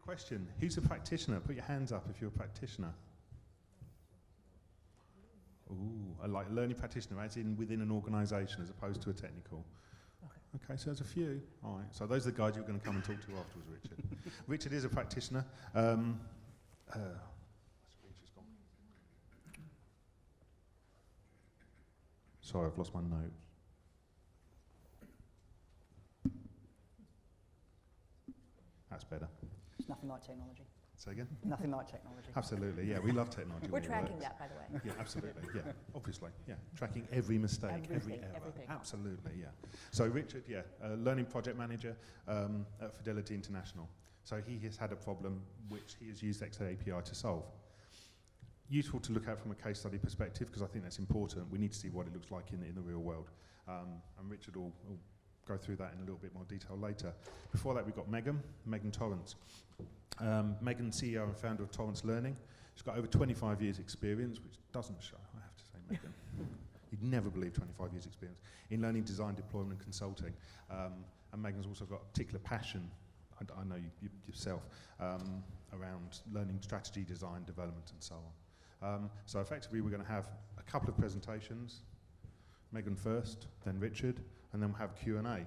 Question, who's a practitioner? Put your hands up if you're a practitioner. Ooh, I like learning practitioner, as in within an organisation as opposed to a technical. Okay, so there's a few. All right, so those are the guys you're going to come and talk to afterwards, Richard. Richard is a practitioner. Sorry, I've lost my notes. That's better. It's nothing like technology. Say again? Nothing like technology. Absolutely, yeah, we love technology. We're tracking that, by the way. Yeah, absolutely, yeah, obviously, yeah. Tracking every mistake, every error. Everything. Absolutely, yeah. So Richard, yeah, learning project manager at Fidelity International. So he has had a problem which he has used xApi to solve. Useful to look at from a case study perspective, because I think that's important. We need to see what it looks like in the real world. And Richard will go through that in a little bit more detail later. Before that, we've got Megan Torrance. Megan, CEO and founder of TorranceLearning. She's got over 25 years experience, which doesn't show, I have to say, Megan. You'd never believe 25 years experience in learning, design, deployment and consulting. And Megan's also got a particular passion, I know you yourself, around learning strategy, design, development and so on. So effectively we're going to have a couple of presentations, Megan first, then Richard, and then we'll have Q&A.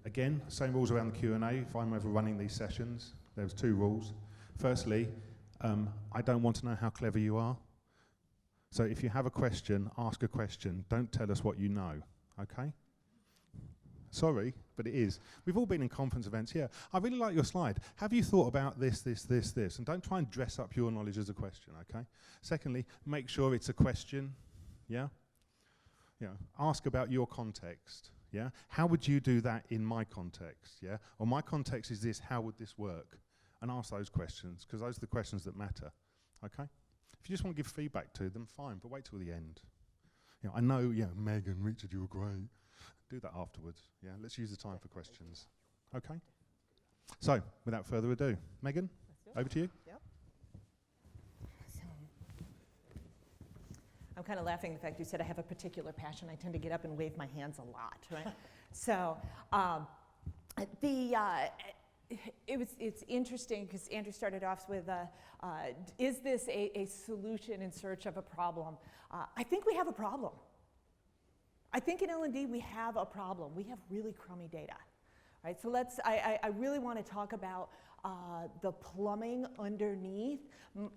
Again, same rules around the Q&A. If I'm ever running these sessions, there's two rules. Firstly, I don't want to know how clever you are. So if you have a question, ask a question. Don't tell us what you know, okay? Sorry, but it is. We've all been in conference events. Yeah, I really like your slide. Have you thought about this? And don't try and dress up your knowledge as a question, okay? Secondly, make sure it's a question, yeah? Yeah, ask about your context, yeah? How would you do that in my context, yeah? Or my context is this, how would this work? And ask those questions, because those are the questions that matter, okay? If you just want to give feedback to them, fine, but wait till the end. You know, I know, yeah, Megan, Richard, you were great. Do that afterwards, yeah? Let's use the time for questions, okay? So, without further ado, Megan, over to you. Yep. I'm kind of laughing at the fact you said I have a particular passion. I tend to get up and wave my hands a lot, right? So it's interesting because Andrew started off with, is this a solution in search of a problem? I think we have a problem. I think in L&D we have a problem. We have really crummy data, right? So I really want to talk about the plumbing underneath.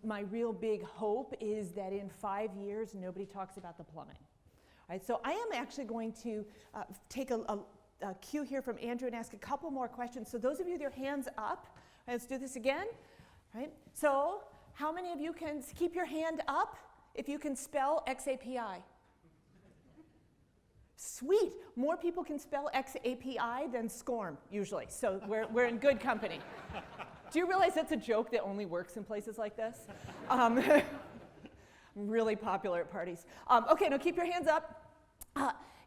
My real big hope is that in 5 years, nobody talks about the plumbing. Right? So I am actually going to take a cue here from Andrew and ask a couple more questions. So those of you with your hands up, right, let's do this again. Right? So how many of you can keep your hand up if you can spell xApi? Sweet, more people can spell xApi than SCORM, usually, so we're in good company. Do you realize that's a joke that only works in places like this? Really popular at parties. Okay, now keep your hands up.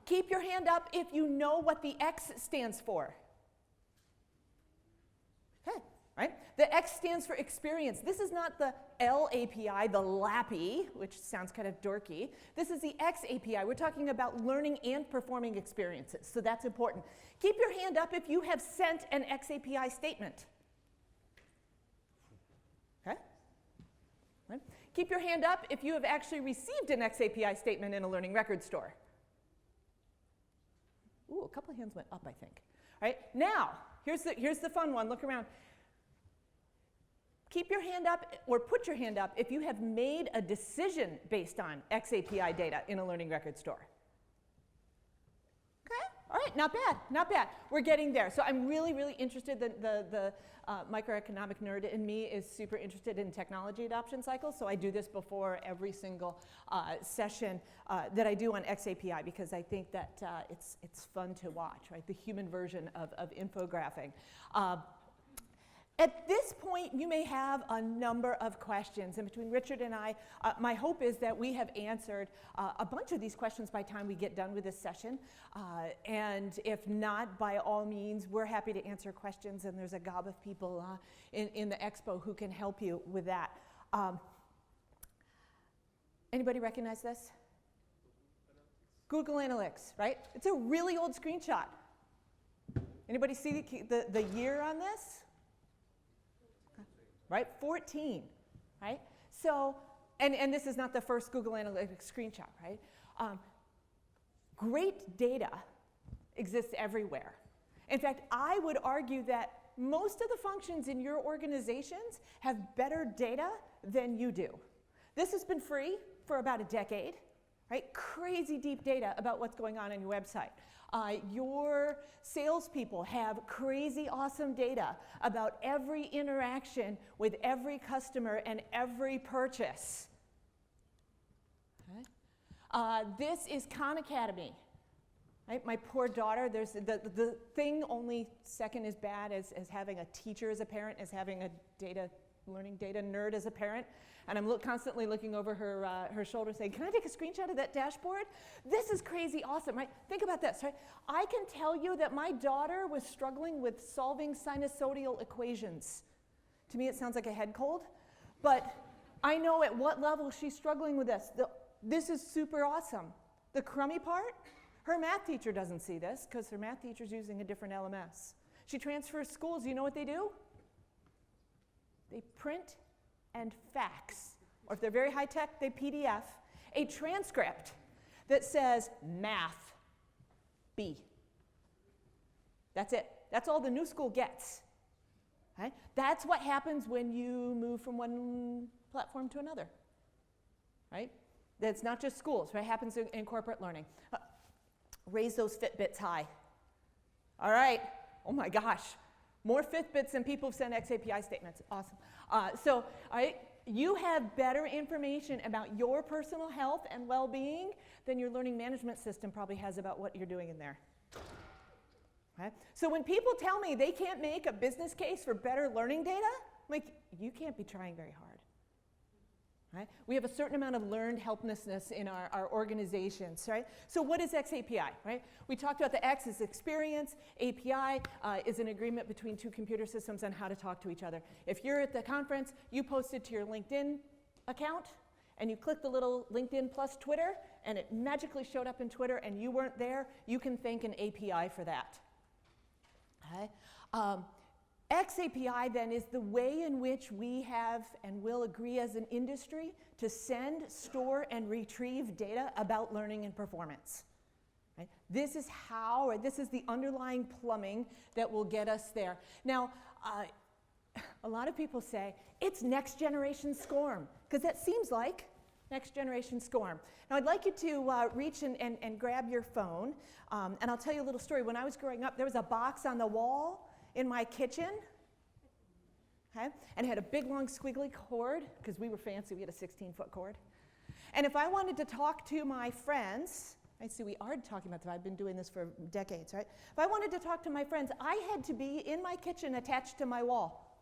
Keep your hand up if you know what the X stands for. Okay, right? The X stands for experience. This is not the LAPI, the LAPI, which sounds kind of dorky. This is the xApi. We're talking about learning and performing experiences, so that's important. Keep your hand up if you have sent an xApi statement. Okay? Right? Keep your hand up if you have actually received an xApi statement in a learning record store. Ooh, a couple of hands went up, I think. All right, now, here's the fun one. Look around. Keep your hand up, or put your hand up, if you have made a decision based on xApi data in a learning record store. Okay, all right, not bad, not bad. We're getting there. So I'm really, really interested. The microeconomic nerd in me is super interested in technology adoption cycles, so I do this before every single session that I do on xApi, because I think that it's fun to watch, right? The human version of infographing. At this point, you may have a number of questions, and between Richard and I, my hope is that we have answered a bunch of these questions by the time we get done with this session, and if not, by all means, we're happy to answer questions, and there's a gob of people in the expo who can help you with that. Anybody recognize this? Google Analytics, right? It's a really old screenshot. Anybody see the year on this? right? 14, right? So, and this is not the first Google Analytics screenshot, right? Great data exists everywhere. In fact, I would argue that most of the functions in your organizations have better data than you do. This has been free for about a decade, right? Crazy deep data about what's going on your website. Your salespeople have crazy awesome data about every interaction with every customer and every purchase. Okay. This is Khan Academy. Right? My poor daughter, there's the thing only second as bad as having a teacher as a parent, as having a learning data nerd as a parent. And I'm constantly looking over her shoulder saying, can I take a screenshot of that dashboard? This is crazy awesome, right? Think about this, right? I can tell you that my daughter was struggling with solving sinusoidal equations. To me, it sounds like a head cold, but I know at what level she's struggling with this. This is super awesome. The crummy part, her math teacher doesn't see this because her math teacher's using a different LMS. She transfers schools. You know what they do? They print and fax, or if they're very high tech, they PDF, a transcript that says math B. That's it. That's all the new school gets. Right? That's what happens when you move from one platform to another. Right? That's not just schools. Right? It happens in corporate learning. Raise those Fitbits high. All right. Oh my gosh. More Fitbits than people who've sent xApi statements. Awesome. So, all right, you have better information about your personal health and well-being than your learning management system probably has about what you're doing in there. Okay? So when people tell me they can't make a business case for better learning data, I'm like, you can't be trying very hard. Right? We have a certain amount of learned helplessness in our organizations, right? So what is xApi, right? We talked about the X is experience, API is an agreement between two computer systems on how to talk to each other. If you're at the conference, you posted to your LinkedIn account, and you click the little LinkedIn plus Twitter, and it magically showed up in Twitter, and you weren't there, you can thank an API for that. Okay? xApi then is the way in which we have and will agree as an industry to send, store, and retrieve data about learning and performance. Right? This is how, or this is the underlying plumbing that will get us there. Now, a lot of people say, it's next generation SCORM, because that seems like next generation SCORM. Now, I'd like you to reach and grab your phone, and I'll tell you a little story. When I was growing up, there was a box on the wall in my kitchen, okay? And it had a big, long, squiggly cord, because we were fancy, we had a 16-foot cord. And if I wanted to talk to my friends, I see we are talking about this, I've been doing this for decades, right? If I wanted to talk to my friends, I had to be in my kitchen attached to my wall.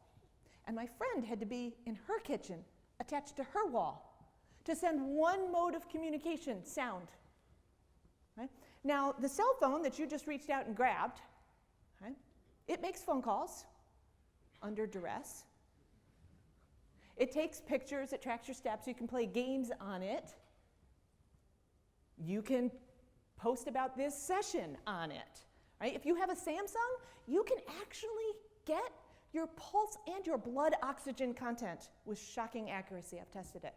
And my friend had to be in her kitchen attached to her wall to send one mode of communication, sound. Right? Now, the cell phone that you just reached out and grabbed, right? It makes phone calls under duress. It takes pictures, it tracks your steps, you can play games on it. You can post about this session on it. Right? If you have a Samsung, you can actually get your pulse and your blood oxygen content with shocking accuracy. I've tested it.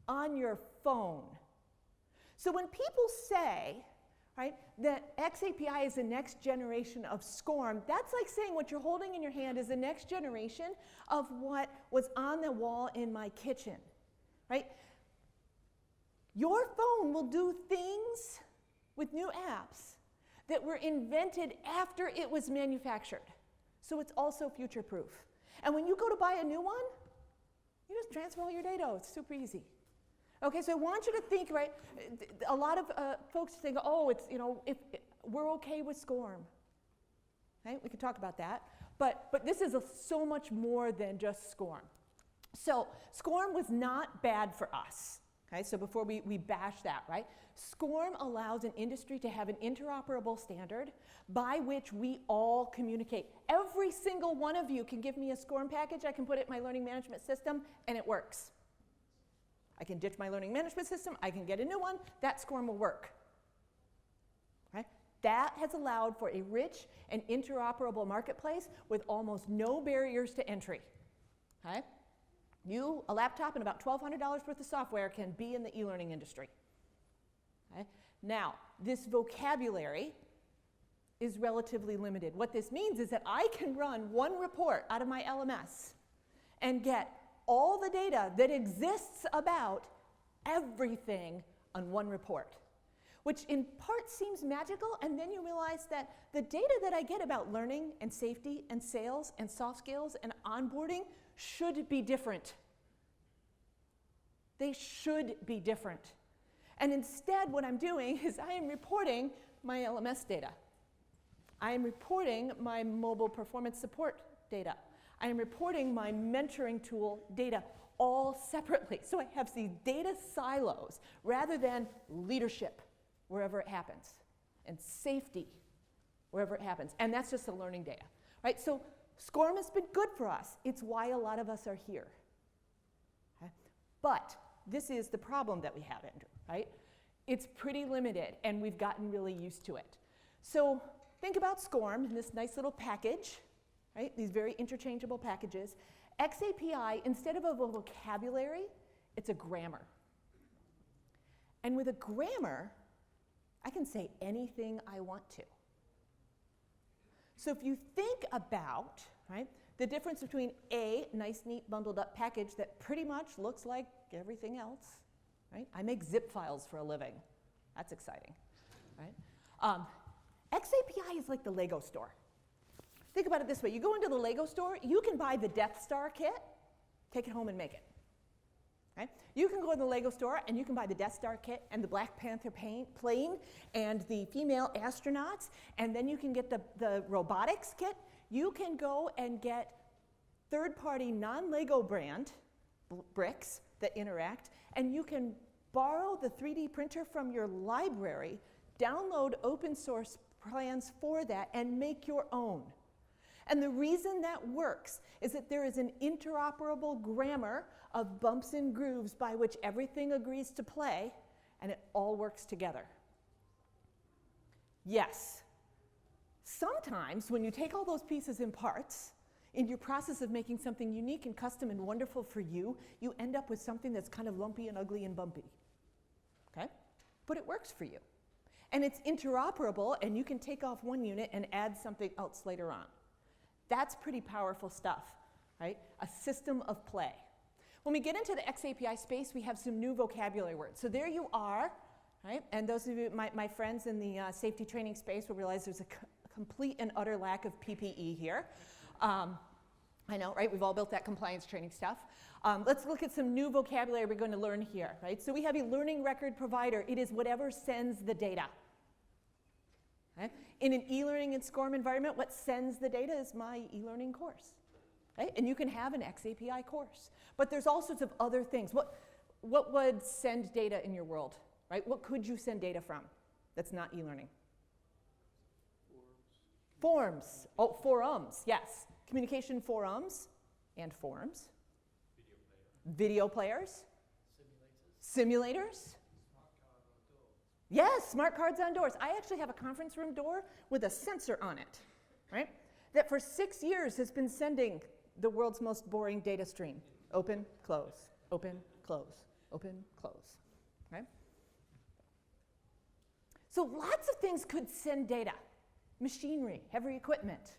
On your phone. So when people say, right, that xApi is the next generation of SCORM, that's like saying what you're holding in your hand is the next generation of what was on the wall in my kitchen, right? Your phone will do things with new apps that were invented after it was manufactured. So it's also future-proof. And when you go to buy a new one, you just transfer all your data. It's super easy. Okay, so I want you to think, right, a lot of folks think, oh, it's, you know, if we're okay with SCORM. Right? We can talk about that. But this is so much more than just SCORM. So SCORM was not bad for us. Okay, so before we bash that, right? SCORM allows an industry to have an interoperable standard by which we all communicate. Every single one of you can give me a SCORM package, I can put it in my learning management system, and it works. I can ditch my learning management system, I can get a new one, that SCORM will work. Right? That has allowed for a rich and interoperable marketplace with almost no barriers to entry. Okay? You, a laptop and about $1,200 worth of software can be in the e-learning industry. Okay? Now, this vocabulary is relatively limited. What this means is that I can run one report out of my LMS and get all the data that exists about everything on one report, which in part seems magical, and then you realize that the data that I get about learning and safety and sales and soft skills and onboarding should be different. They should be different. And instead, what I'm doing is I am reporting my LMS data. I am reporting my mobile performance support data. I am reporting my mentoring tool data all separately. So I have these data silos rather than leadership wherever it happens and safety wherever it happens. And that's just the learning data, right? So SCORM has been good for us. It's why a lot of us are here. Okay? But this is the problem that we have, Andrew, right? It's pretty limited, and we've gotten really used to it. So think about SCORM in this nice little package, right? These very interchangeable packages. xApi, instead of a vocabulary, it's a grammar. And with a grammar, I can say anything I want to. So if you think about, right, the difference between a nice, neat, bundled up package that pretty much looks like everything else, right? I make zip files for a living. That's exciting, right? xApi is like the Lego store. Think about it this way. You go into the Lego store, you can buy the Death Star kit, take it home and make it. Right? You can go to the Lego store and you can buy the Death Star kit and the Black Panther plane and the female astronauts, and then you can get the robotics kit. You can go and get third-party non-Lego brand bricks that interact, and you can borrow the 3D printer from your library, download open source plans for that, and make your own. And the reason that works is that there is an interoperable grammar of bumps and grooves by which everything agrees to play, and it all works together. Yes, sometimes when you take all those pieces and parts, in your process of making something unique and custom and wonderful for you, you end up with something that's kind of lumpy and ugly and bumpy. Okay? But it works for you. And it's interoperable, and you can take off one unit and add something else later on. That's pretty powerful stuff, right? A system of play. When we get into the xApi space, we have some new vocabulary words. So there you are, right? And those of you, my friends in the safety training space will realize there's a complete and utter lack of PPE here. I know, right? We've all built that compliance training stuff. Let's look at some new vocabulary we're going to learn here, right? So we have a learning record provider. It is whatever sends the data. Okay? In an e-learning and SCORM environment, what sends the data is my e-learning course. Right? And you can have an xApi course. But there's all sorts of other things. What would send data in your world? Right? What could you send data from that's not e-learning? Forms. Oh, forums, yes. Communication forums and forums. Video players. Simulators. Yes, smart cards on doors. I actually have a conference room door with a sensor on it, right? That for 6 years has been sending the world's most boring data stream. Open, close, open, close, open, close, right? So lots of things could send data. Machinery, heavy equipment,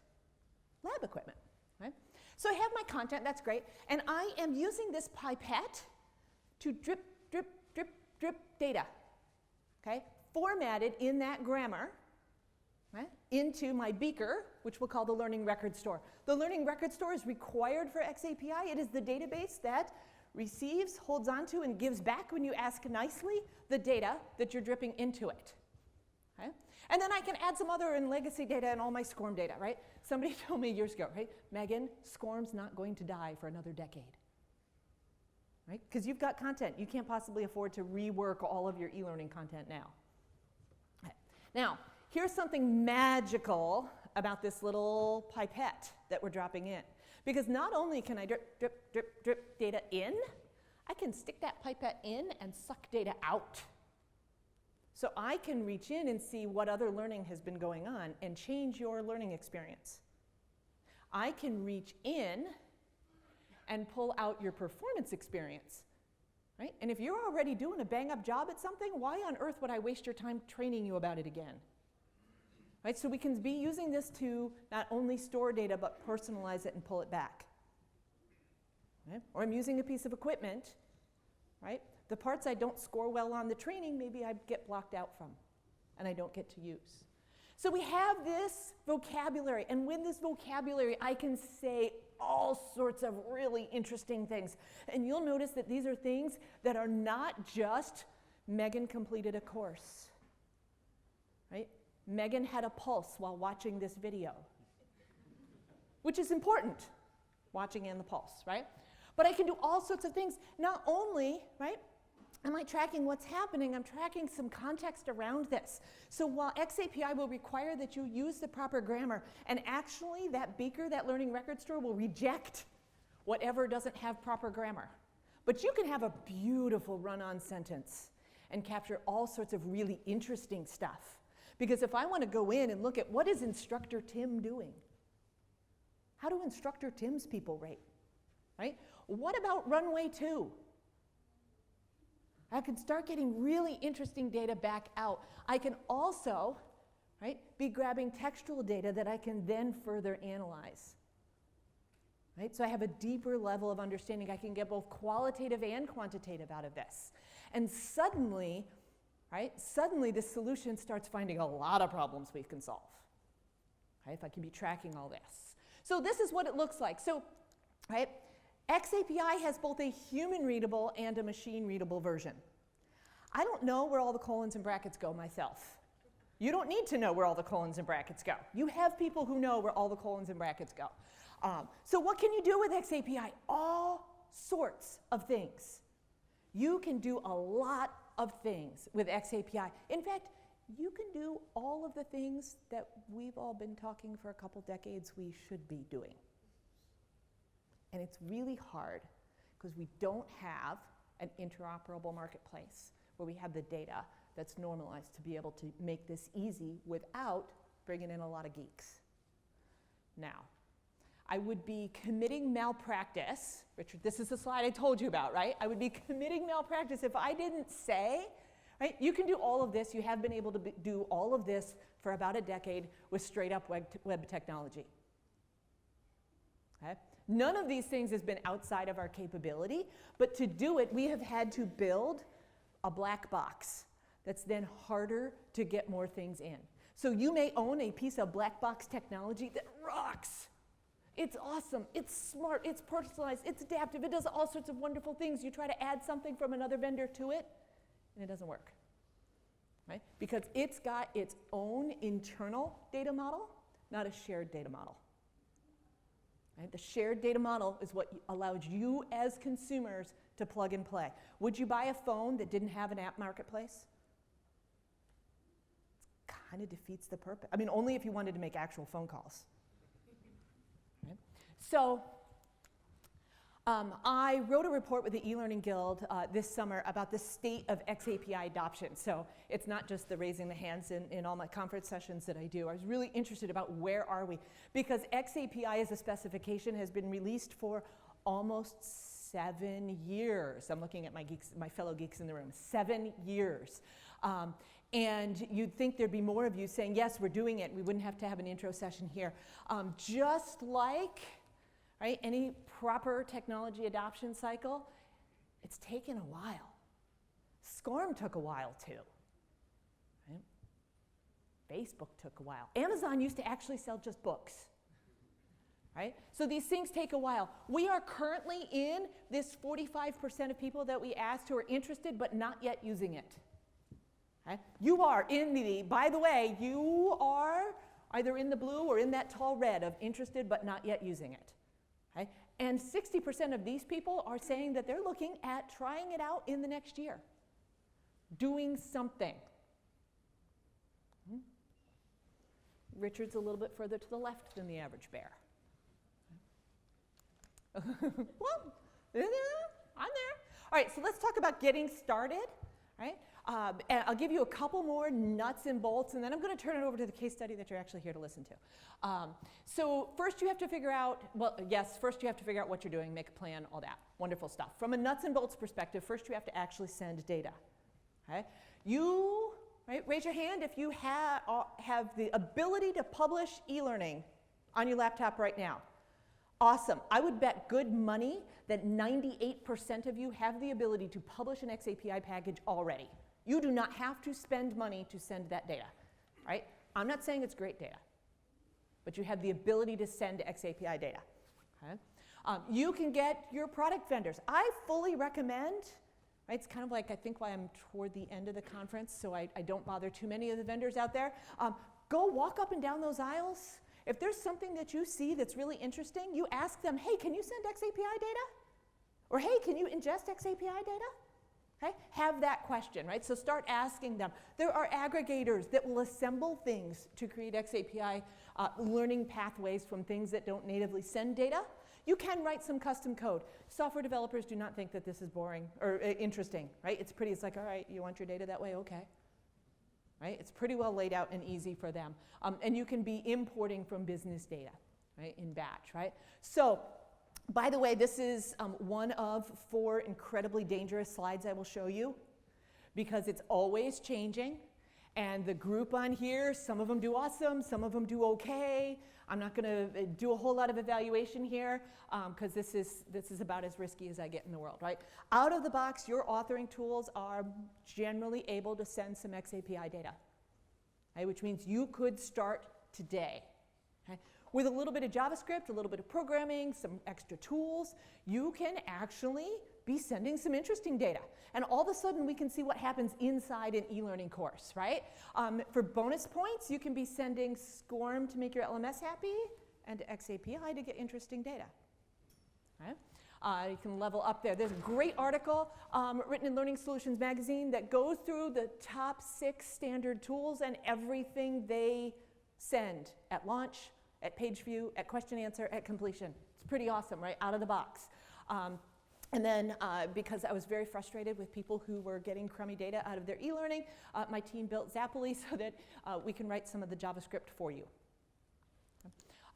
lab equipment, right? So I have my content, that's great, and I am using this pipette to drip, drip, drip, drip data. Okay, formatted in that grammar, right, into my beaker, which we'll call the Learning Record Store. The Learning Record Store is required for xApi. It is the database that receives, holds onto, and gives back, when you ask nicely, the data that you're dripping into it. Okay? And then I can add some other and legacy data and all my SCORM data, right? Somebody told me years ago, right, Megan, SCORM's not going to die for another decade. Right? Because you've got content. You can't possibly afford to rework all of your e-learning content now. Okay. Now, here's something magical about this little pipette that we're dropping in. Because not only can I drip, drip, drip, drip data in, I can stick that pipette in and suck data out. So I can reach in and see what other learning has been going on and change your learning experience. I can reach in and pull out your performance experience, right? And if you're already doing a bang-up job at something, why on earth would I waste your time training you about it again? Right? So we can be using this to not only store data, but personalize it and pull it back. Right? Or I'm using a piece of equipment, right? The parts I don't score well on the training, maybe I get blocked out from, and I don't get to use. So we have this vocabulary, and with this vocabulary, I can say all sorts of really interesting things. And you'll notice that these are things that are not just Megan completed a course, right? Megan had a pulse while watching this video, which is important, watching and the pulse, right? But I can do all sorts of things. Not only, right, am I tracking what's happening, I'm tracking some context around this. So while xApi will require that you use the proper grammar, and actually that beaker, that learning record store, will reject whatever doesn't have proper grammar. But you can have a beautiful run-on sentence and capture all sorts of really interesting stuff. Because if I want to go in and look at what is instructor Tim doing? How do instructor Tim's people rate? Right? What about runway 2? I can start getting really interesting data back out. I can also, right, be grabbing textual data that I can then further analyze. Right? So I have a deeper level of understanding. I can get both qualitative and quantitative out of this. And suddenly, right, suddenly this solution starts finding a lot of problems we can solve. Right? If I can be tracking all this. So this is what it looks like. So, right, xApi has both a human-readable and a machine-readable version. I don't know where all the colons and brackets go myself. You don't need to know where all the colons and brackets go. You have people who know where all the colons and brackets go. So what can you do with xApi? All sorts of things. You can do a lot of things with xApi. In fact, you can do all of the things that we've all been talking for a couple decades we should be doing. And it's really hard because we don't have an interoperable marketplace where we have the data that's normalized to be able to make this easy without bringing in a lot of geeks. Now, I would be committing malpractice. Richard, this is the slide I told you about, right? I would be committing malpractice if I didn't say, right, you can do all of this. You have been able to do all of this for about a decade with straight up web technology. Okay? None of these things has been outside of our capability, but to do it, we have had to build a black box that's then harder to get more things in. So you may own a piece of black box technology that rocks. It's awesome, it's smart, it's personalized, it's adaptive, it does all sorts of wonderful things. You try to add something from another vendor to it, and it doesn't work, right? Because it's got its own internal data model, not a shared data model. Right? The shared data model is what allows you as consumers to plug and play. Would you buy a phone that didn't have an app marketplace? It kind of defeats the purpose. I mean, only if you wanted to make actual phone calls. Right? So I wrote a report with the e-learning guild this summer about the state of xApi adoption. So it's not just the raising the hands in all my conference sessions that I do. I was really interested about where are we, because xApi as a specification has been released for almost 7 years. I'm looking at my geeks, my fellow geeks in the room. 7 years. And you'd think there'd be more of you saying, yes, we're doing it. We wouldn't have to have an intro session here. Just like, right, any proper technology adoption cycle, it's taken a while. SCORM took a while too. Right? Facebook took a while. Amazon used to actually sell just books. Right? So these things take a while. We are currently in this 45% of people that we asked who are interested but not yet using it. Okay? You are in the, by the way, you are either in the blue or in that tall red of interested but not yet using it. Okay? And 60% of these people are saying that they're looking at trying it out in the next year, doing something. Richard's a little bit further to the left than the average bear. Well, I'm there. All right, so let's talk about getting started. Right? And I'll give you a couple more nuts and bolts, and then I'm going to turn it over to the case study that you're actually here to listen to. So first you have to figure out, first you have to figure out what you're doing, make a plan, all that. Wonderful stuff. From a nuts and bolts perspective, first you have to actually send data. Okay? Raise your hand if you have the ability to publish e-learning on your laptop right now. Awesome. I would bet good money that 98% of you have the ability to publish an xApi package already. You do not have to spend money to send that data, right? I'm not saying it's great data, but you have the ability to send xApi data. Okay? You can get your product vendors. I fully recommend, right, it's kind of like I think why I'm toward the end of the conference, so I don't bother too many of the vendors out there. Go walk up and down those aisles. If there's something that you see that's really interesting, you ask them, hey, can you send xApi data? Or hey, can you ingest xApi data? Okay? Have that question, right? So start asking them. There are aggregators that will assemble things to create xApi learning pathways from things that don't natively send data. You can write some custom code. Software developers do not think that this is boring or interesting, right? It's like, all right, you want your data that way? Okay. Right? It's pretty well laid out and easy for them. And you can be importing from business data, right, in batch, right? So, by the way, this is one of 4 incredibly dangerous slides I will show you because it's always changing. And the group on here, some of them do awesome, some of them do okay. I'm not going to do a whole lot of evaluation here because this is about as risky as I get in the world, right? Out of the box, your authoring tools are generally able to send some xApi data, right? Which means you could start today. Okay? With a little bit of JavaScript, a little bit of programming, some extra tools, you can actually be sending some interesting data. And all of a sudden, we can see what happens inside an e-learning course, right? For bonus points, you can be sending SCORM to make your LMS happy and xApi to get interesting data. Right? You can level up there. There's a great article written in Learning Solutions Magazine that goes through the top 6 standard tools and everything they send at launch, at page view, at question answer, at completion. It's pretty awesome, right? Out of the box. And then because I was very frustrated with people who were getting crummy data out of their e-learning, my team built xApi so that we can write some of the JavaScript for you.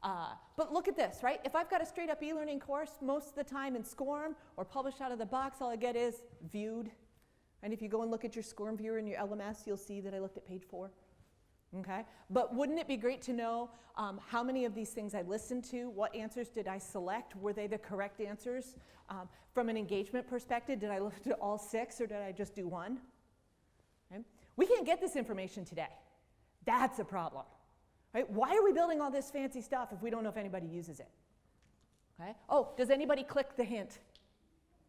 But look at this, right? If I've got a straight up e-learning course, most of the time in SCORM or published out of the box, all I get is viewed. And if you go and look at your SCORM viewer in your LMS, you'll see that I looked at page 4. Okay? But wouldn't it be great to know how many of these things I listened to? What answers did I select? Were they the correct answers? From an engagement perspective, did I listen to all 6 or did I just do 1? Okay? We can't get this information today. That's a problem. Right? Why are we building all this fancy stuff if we don't know if anybody uses it? Okay? Oh, does anybody click the hint?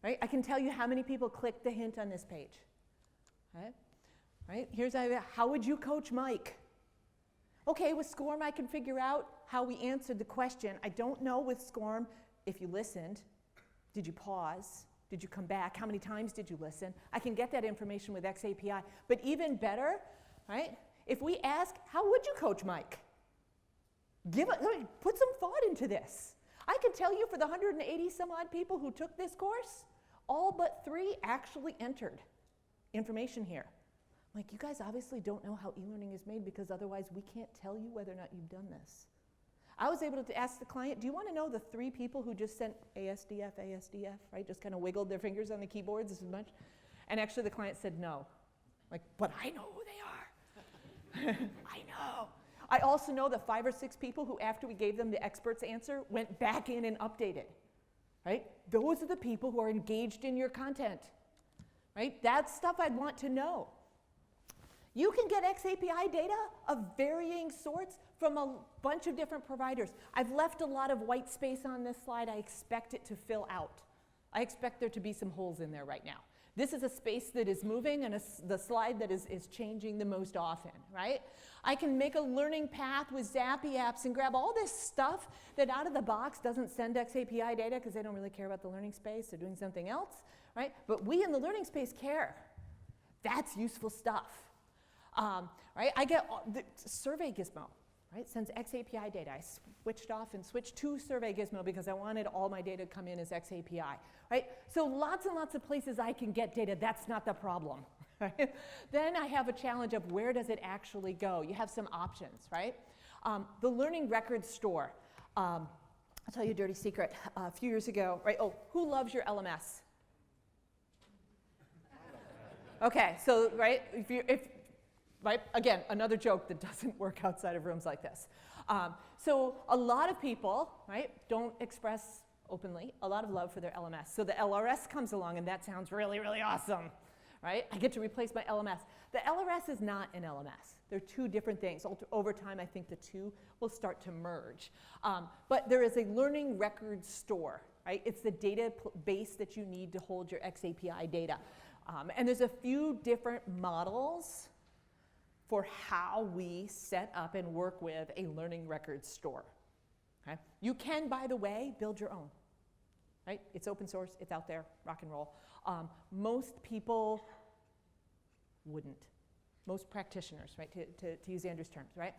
Right? I can tell you how many people clicked the hint on this page. Okay? Right? Here's how would you coach Mike? Okay, with SCORM I can figure out how we answered the question. I don't know with SCORM if you listened. Did you pause? Did you come back? How many times did you listen? I can get that information with xApi. But even better, right? If we ask, how would you coach Mike? Put some thought into this. I can tell you for the 180 some odd people who took this course, all but 3 actually entered information here. Like, you guys obviously don't know how e-learning is made because otherwise we can't tell you whether or not you've done this. I was able to ask the client, do you want to know the 3 people who just sent ASDF, right? Just kind of wiggled their fingers on the keyboards as much. And actually the client said no. Like, but I know who they are. I know. I also know the 5 or 6 people who, after we gave them the expert's answer, went back in and updated, right? Those are the people who are engaged in your content, right? That's stuff I'd want to know. You can get xApi data of varying sorts from a bunch of different providers. I've left a lot of white space on this slide. I expect it to fill out. I expect there to be some holes in there right now. This is a space that is moving and the slide that is changing the most often, right? I can make a learning path with xApi apps and grab all this stuff that out of the box doesn't send xApi data because they don't really care about the learning space. They're doing something else, right? But we in the learning space care. That's useful stuff. Right? I get the Survey Gizmo, right? Sends xApi data. I switched off and switched to Survey Gizmo because I wanted all my data to come in as xApi, right? So lots and lots of places I can get data. That's not the problem. right? Then I have a challenge of where does it actually go? You have some options, right? The learning record store. I'll tell you a dirty secret. A few years ago, right? Oh, who loves your LMS? Okay, so, right, right, again, another joke that doesn't work outside of rooms like this. So a lot of people, right, don't express openly a lot of love for their LMS. So the LRS comes along, and that sounds really, really awesome, right? I get to replace my LMS. The LRS is not an LMS. They're two different things. Over time, I think the two will start to merge. But there is a learning record store, right? It's the database that you need to hold your xApi data. And there's a few different models for how we set up and work with a learning record store. Okay? You can, by the way, build your own. Right? It's open source, it's out there, rock and roll. Most people wouldn't. Most practitioners, right, to use Andrew's terms, right,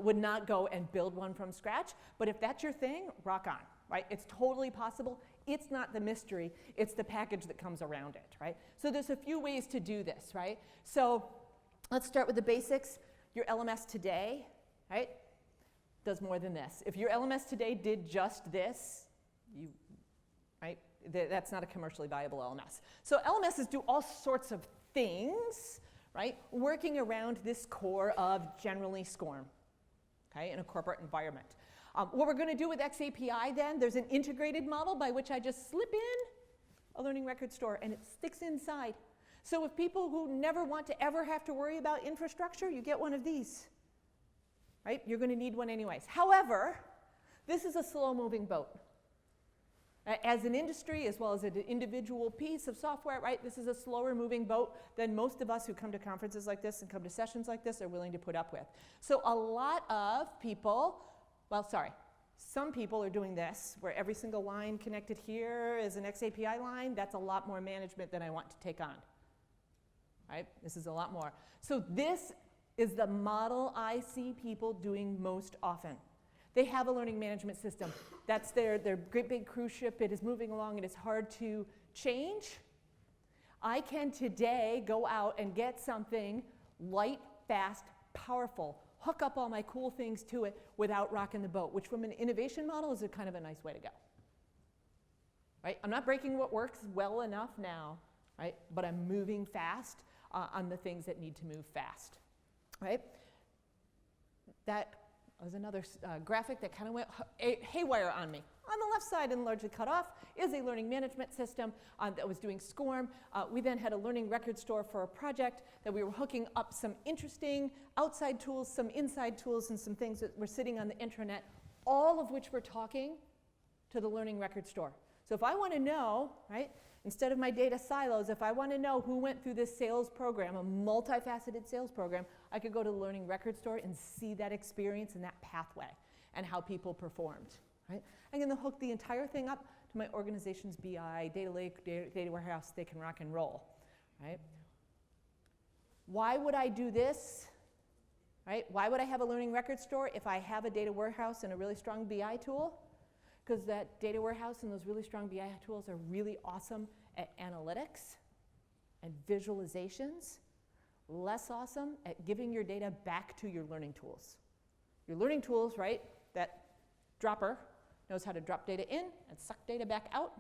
would not go and build one from scratch. But if that's your thing, rock on, right? It's totally possible. It's not the mystery, it's the package that comes around it, right? So there's a few ways to do this, right? So let's start with the basics. Your LMS today, right, does more than this. If your LMS today did just this, right, that's not a commercially viable LMS. So LMSs do all sorts of things, right, working around this core of generally SCORM, okay, in a corporate environment. What we're going to do with xApi then, there's an integrated model by which I just slip in a learning record store and it sticks inside. So if people who never want to ever have to worry about infrastructure, you get one of these, right? You're going to need one anyways. However, this is a slow-moving boat. As an industry, as well as an individual piece of software, right, this is a slower moving boat than most of us who come to conferences like this and come to sessions like this are willing to put up with. So a lot of people, well, sorry, some people are doing this, where every single line connected here is an xApi line. That's a lot more management than I want to take on, right? This is a lot more. So this is the model I see people doing most often. They have a learning management system. That's their great big cruise ship. It is moving along. It is hard to change. I can today go out and get something light, fast, powerful, hook up all my cool things to it without rocking the boat, which from an innovation model is a kind of a nice way to go. Right? I'm not breaking what works well enough now, right? But I'm moving fast on the things that need to move fast. Right? That was another graphic that kind of went haywire on me. On the left side and largely cut off is a learning management system that was doing SCORM. We then had a learning record store for a project that we were hooking up some interesting outside tools, some inside tools, and some things that were sitting on the intranet, all of which were talking to the learning record store. So if I want to know, right, instead of my data silos, if I want to know who went through this sales program, a multifaceted sales program, I could go to the learning record store and see that experience and that pathway and how people performed. Right? I'm going to hook the entire thing up to my organization's BI, data lake, data warehouse. They can rock and roll. Right? Why would I do this? Right? Why would I have a learning record store if I have a data warehouse and a really strong BI tool? Because that data warehouse and those really strong BI tools are really awesome at analytics and visualizations, less awesome at giving your data back to your learning tools. Your learning tools, right, that dropper knows how to drop data in and suck data back out,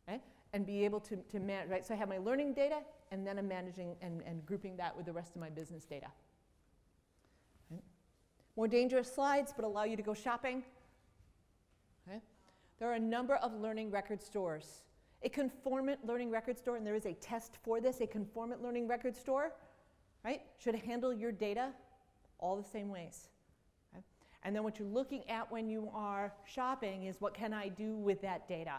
right, and be able to manage, right? So I have my learning data, and then I'm managing and grouping that with the rest of my business data. Right? More dangerous slides, but allow you to go shopping. Okay. There are a number of learning record stores. A conformant learning record store, and there is a test for this, a conformant learning record store, right, should handle your data all the same ways. Okay. And then what you're looking at when you are shopping is what can I do with that data?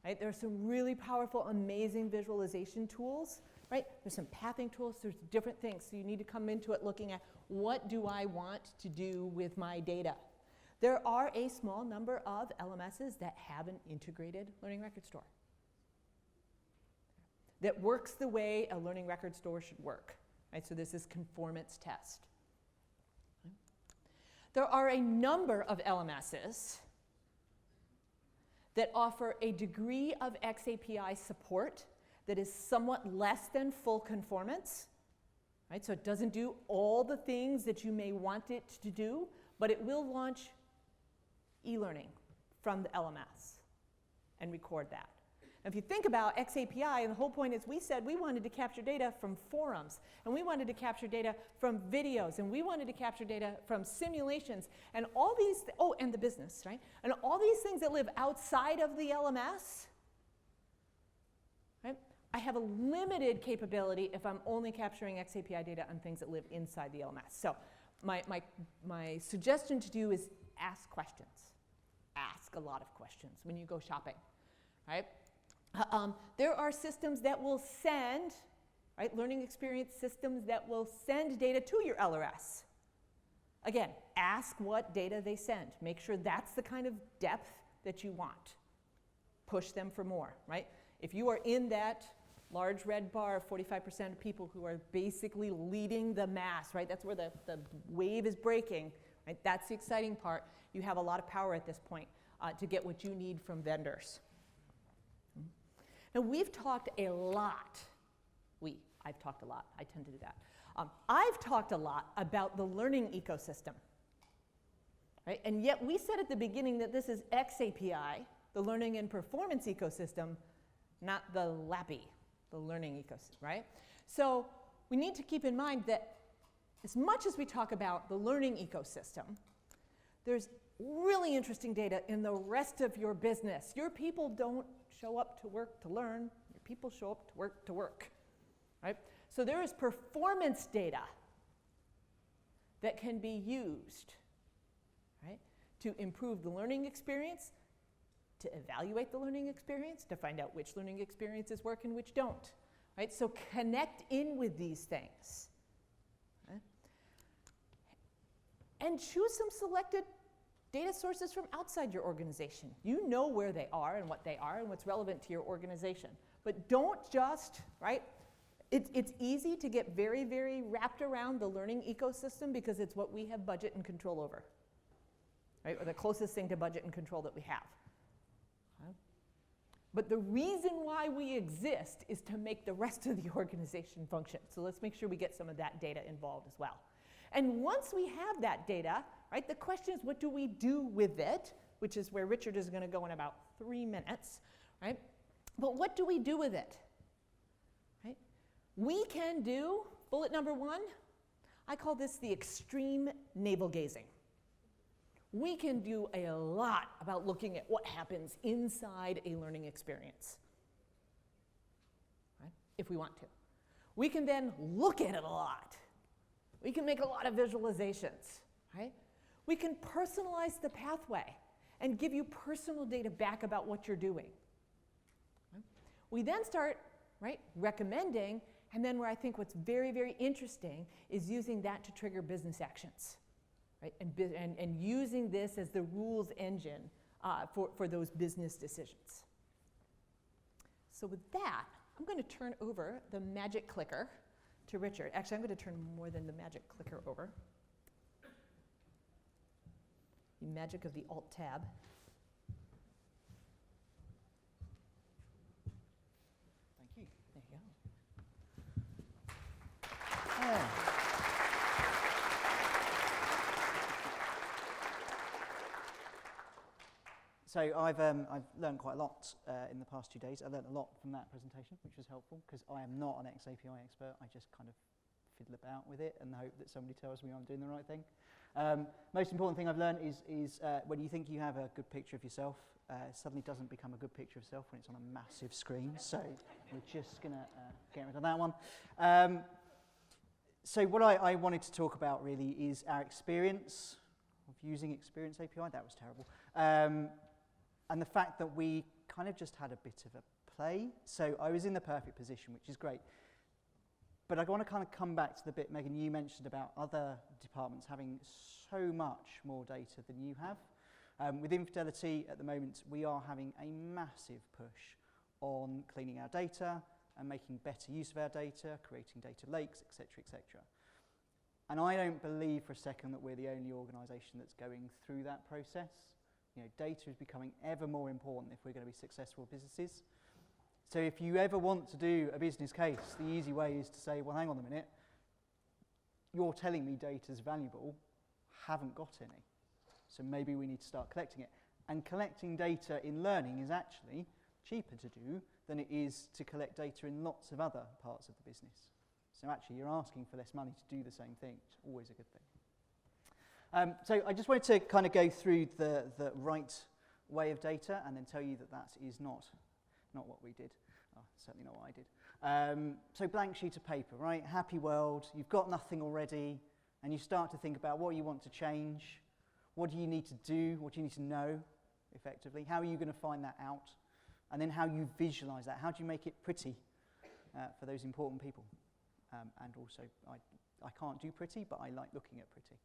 Right? There are some really powerful, amazing visualization tools. Right? There's some pathing tools, there's different things. So you need to come into it looking at what do I want to do with my data? There are a small number of LMSs that have an integrated learning record store that works the way a learning record store should work. Right? So this is conformance test. Okay. There are a number of LMSs that offer a degree of xApi support that is somewhat less than full conformance, right? So it doesn't do all the things that you may want it to do, but it will launch e-learning from the LMS and record that. If you think about xApi, and the whole point is we said we wanted to capture data from forums, and we wanted to capture data from videos, and we wanted to capture data from simulations, and all these, oh, and the business, right? And all these things that live outside of the LMS, right? I have a limited capability if I'm only capturing xApi data on things that live inside the LMS. So my suggestion to you is ask questions. Ask a lot of questions when you go shopping, right? There are systems that will send, right, learning experience systems that will send data to your LRS. Again, ask what data they send. Make sure that's the kind of depth that you want. Push them for more, right? If you are in that large red bar of 45% of people who are basically leading the mass, right? That's where the wave is breaking, right? That's the exciting part. You have a lot of power at this point to get what you need from vendors. Now, we've talked a lot. I've talked a lot. I tend to do that. I've talked a lot about the learning ecosystem, right? And yet we said at the beginning that this is xApi, the learning and performance ecosystem, not the LAPI, the learning ecosystem, right? So we need to keep in mind that as much as we talk about the learning ecosystem, there's really interesting data in the rest of your business. Your people don't show up to work to learn. Your people show up to work, right? So there is performance data that can be used, right, to improve the learning experience, to evaluate the learning experience, to find out which learning experiences work and which don't, right? So connect in with these things, right? And choose some selected data sources from outside your organization. You know where they are and what's relevant to your organization. But don't just, right? It's easy to get very, very wrapped around the learning ecosystem because it's what we have budget and control over, right? Or the closest thing to budget and control that we have. Okay? But the reason why we exist is to make the rest of the organization function. So let's make sure we get some of that data involved as well. And once we have that data, right, the question is what do we do with it, which is where Richard is going to go in about 3 minutes, right? But what do we do with it, right? We can do, bullet number 1, I call this the extreme navel gazing. We can do a lot about looking at what happens inside a learning experience, right, if we want to. We can then look at it a lot. We can make a lot of visualizations, right? We can personalize the pathway and give you personal data back about what you're doing. Right? We then start, right, recommending, and then where I think what's very, very interesting is using that to trigger business actions, right? And using this as the rules engine for those business decisions. So with that, I'm going to turn over the magic clicker to Richard. Actually, I'm going to turn more than the magic clicker over. The magic of the Alt-Tab. Thank you. There you go. Yeah. So I've learned quite a lot in the past 2 days. I learned a lot from that presentation, which was helpful, because I am not an xApi expert. I just kind of fiddle about with it and hope that somebody tells me I'm doing the right thing. Most important thing I've learned is when you think you have a good picture of yourself, it suddenly doesn't become a good picture of yourself when it's on a massive screen. So we're just going to get rid of that one. So what I wanted to talk about really is our experience of using Experience API. That was terrible. And the fact that we kind of just had a bit of a play. So I was in the perfect position, which is great. But I want to kind of come back to the bit, Megan, you mentioned about other departments having so much more data than you have. Within Fidelity, at the moment, we are having a massive push on cleaning our data and making better use of our data, creating data lakes, etc., etc. And I don't believe for a second that we're the only organisation that's going through that process. You know, data is becoming ever more important if we're going to be successful businesses. So if you ever want to do a business case, the easy way is to say, well, hang on a minute, you're telling me data's valuable, haven't got any. So maybe we need to start collecting it. And collecting data in learning is actually cheaper to do than it is to collect data in lots of other parts of the business. So actually you're asking for less money to do the same thing, which is always a good thing. So I just wanted to kind of go through the right way of data and then tell you that that is not what we did. Oh, certainly not what I did. So blank sheet of paper, right? Happy world, you've got nothing already, and you start to think about what you want to change, what do you need to do, what do you need to know, effectively, how are you going to find that out, and then how you visualize that, how do you make it pretty for those important people. And also, I can't do pretty, but I like looking at pretty.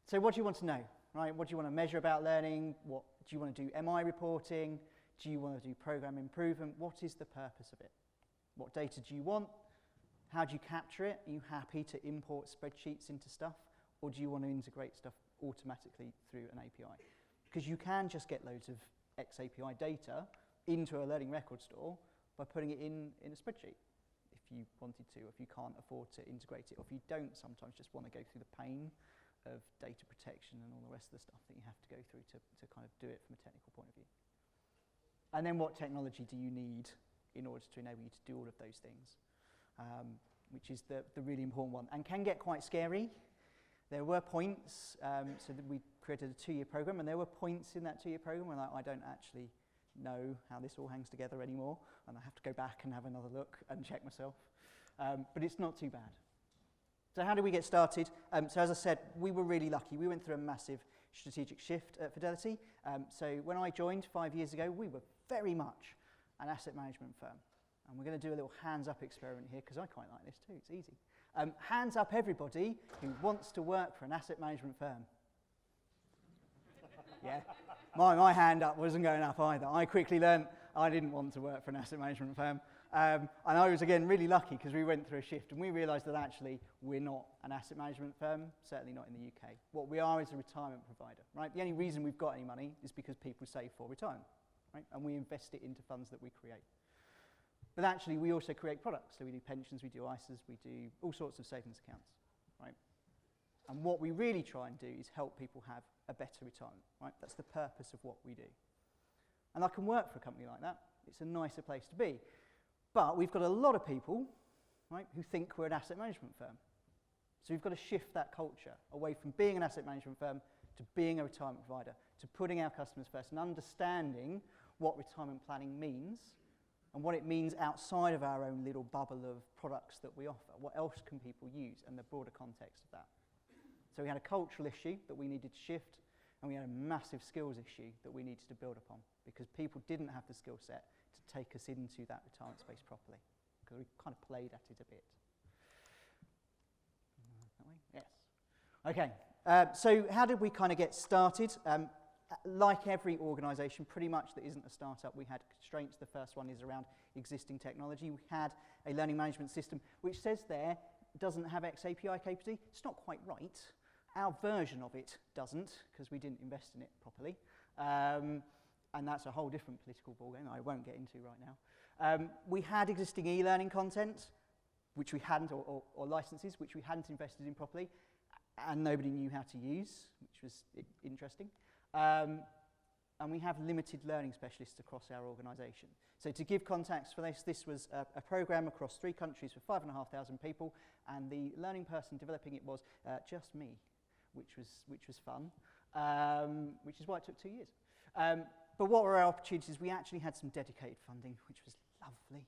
So what do you want to know, right? What do you want to measure about learning? What do you want to do MI reporting? Do you want to do program improvement? What is the purpose of it? What data do you want? How do you capture it? Are you happy to import spreadsheets into stuff? Or do you want to integrate stuff automatically through an API? Because you can just get loads of xApi data into a learning record store by putting it in a spreadsheet if you wanted to, if you can't afford to integrate it, or if you don't sometimes just want to go through the pain of data protection and all the rest of the stuff that you have to go through to kind of do it from a technical point of view. And then what technology do you need in order to enable you to do all of those things, which is the really important one, and can get quite scary. There were points, so that we created a 2-year program, and there were points in that 2-year program where I don't actually know how this all hangs together anymore, and I have to go back and have another look and check myself. But it's not too bad. So how did we get started? So as I said, we were really lucky. We went through a massive strategic shift at Fidelity. So when I joined 5 years ago, we were very much an asset management firm. And we're going to do a little hands-up experiment here, because I quite like this too, it's easy. Hands up everybody who wants to work for an asset management firm. Yeah, my hand up wasn't going up either. I quickly learned I didn't want to work for an asset management firm. And I was, again, really lucky because we went through a shift and we realised that actually we're not an asset management firm, certainly not in the UK. What we are is a retirement provider, right? The only reason we've got any money is because people save for retirement, right? And we invest it into funds that we create. But actually, we also create products. So we do pensions, we do ISAs, we do all sorts of savings accounts, right? And what we really try and do is help people have a better retirement, right? That's the purpose of what we do. And I can work for a company like that. It's a nicer place to be. But we've got a lot of people, right, who think we're an asset management firm. So we've got to shift that culture away from being an asset management firm to being a retirement provider, to putting our customers first and understanding what retirement planning means and what it means outside of our own little bubble of products that we offer. What else can people use and the broader context of that? So we had a cultural issue that we needed to shift, and we had a massive skills issue that we needed to build upon because people didn't have the skill set to take us into that retirement space properly because we kind of played at it a bit. That way? Yes. Okay, so how did we kind of get started? Like every organisation, pretty much that isn't a startup, we had constraints. The first one is around existing technology. We had a learning management system which says there doesn't have xApi capability. It's not quite right. Our version of it doesn't because we didn't invest in it properly. And that's a whole different political ballgame I won't get into right now. We had existing e-learning content, which we hadn't, or licenses, which we hadn't invested in properly, and nobody knew how to use, which was interesting. And we have limited learning specialists across our organisation. So to give context for this, this was a programme across 3 countries for 5,500 people, and the learning person developing it was just me, which was fun, which is why it took 2 years. But what were our opportunities? We actually had some dedicated funding, which was lovely.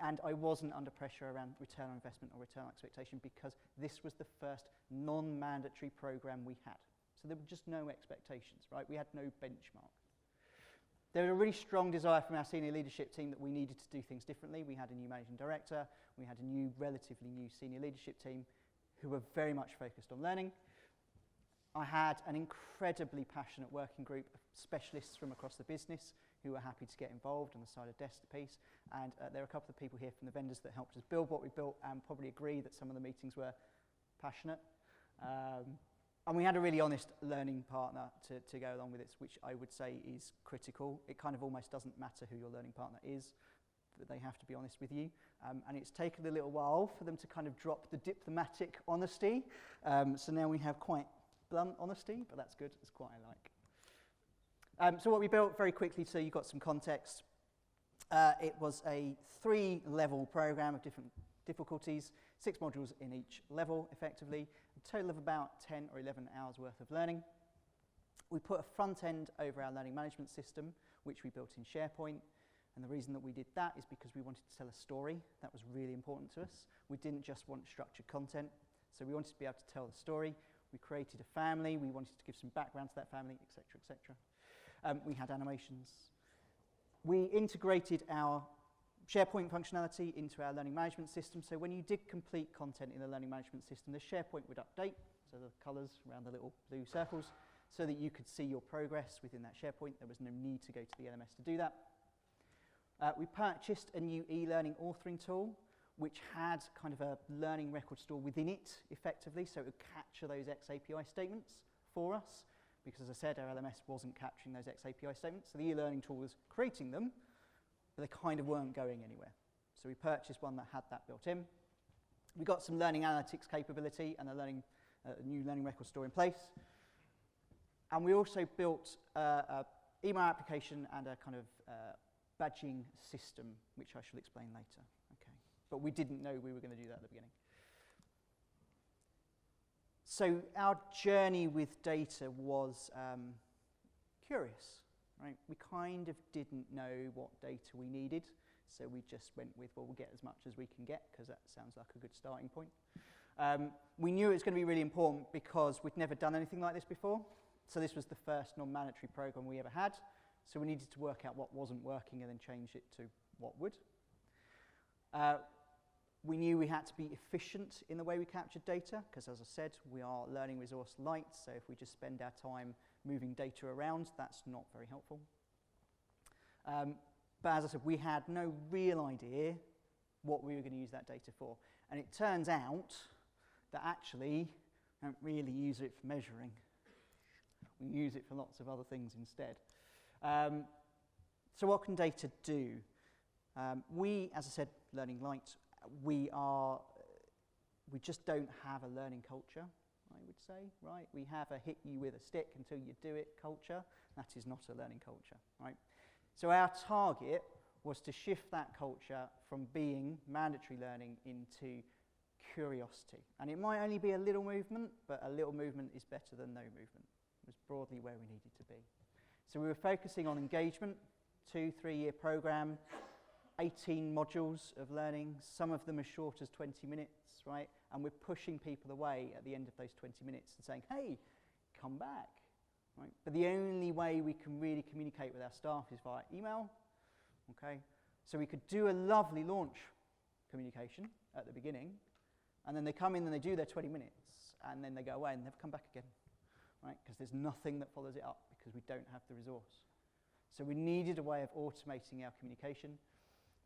And I wasn't under pressure around return on investment or return on expectation because this was the first non-mandatory programme we had. So there were just no expectations, right? We had no benchmark. There was a really strong desire from our senior leadership team that we needed to do things differently. We had a new managing director. We had a relatively new senior leadership team who were very much focused on learning. I had an incredibly passionate working group of specialists from across the business who were happy to get involved on the side of desk piece. And there are a couple of people here from the vendors that helped us build what we built and probably agree that some of the meetings were passionate. And we had a really honest learning partner to go along with this, which I would say is critical. It kind of almost doesn't matter who your learning partner is, but they have to be honest with you. And it's taken a little while for them to kind of drop the diplomatic honesty. So now we have quite blunt honesty, but that's good. It's quite I like. So what we built very quickly, so you got some context. It was a 3-level program of different difficulties, 6 modules in each level, effectively, a total of about 10 or 11 hours worth of learning. We put a front end over our learning management system, which we built in Sharepoint. And the reason that we did that is because we wanted to tell a story. That was really important to us. We didn't just want structured content. So we wanted to be able to tell the story. We created a family. We wanted to give some background to that family, et cetera, et cetera. We had animations. We integrated our Sharepoint functionality into our learning management system. So when you did complete content in the learning management system, the Sharepoint would update, so the colours around the little blue circles, so that you could see your progress within that Sharepoint. There was no need to go to the LMS to do that. We purchased a new e-learning authoring tool, which had kind of a learning record store within it, effectively, so it would capture those xApi statements for us, because as I said, our LMS wasn't capturing those xApi statements, so the e-learning tool was creating them, but they kind of weren't going anywhere. So we purchased one that had that built in. We got some learning analytics capability and a new learning record store in place. And we also built an email application and a kind of badging system, which I shall explain later. Okay. But we didn't know we were going to do that at the beginning. So our journey with data was curious. Right? We kind of didn't know what data we needed, so we just went with, well, we'll get as much as we can get, because that sounds like a good starting point. We knew it was going to be really important because we'd never done anything like this before, so this was the first non-mandatory program we ever had, so we needed to work out what wasn't working and then change it to what would. We knew we had to be efficient in the way we captured data, because as I said, we are learning resource light, so if we just spend our time moving data around, that's not very helpful. But as I said, we had no real idea what we were going to use that data for. And it turns out that actually we don't really use it for measuring. We use it for lots of other things instead. So what can data do? We, as I said, learning light, we just don't have a learning culture, I would say, right? We have a hit you with a stick until you do it culture. That is not a learning culture, right? So our target was to shift that culture from being mandatory learning into curiosity. And it might only be a little movement, but a little movement is better than no movement. It was broadly where we needed to be. So we were focusing on engagement, 2-3 year program, 18 modules of learning, some of them as short as 20 minutes, right? And we're pushing people away at the end of those 20 minutes and saying, hey, come back, right? But the only way we can really communicate with our staff is via email, okay? So we could do a lovely launch communication at the beginning, and then they come in and they do their 20 minutes, and then they go away and never come back again, right? Because there's nothing that follows it up because we don't have the resource. So we needed a way of automating our communication.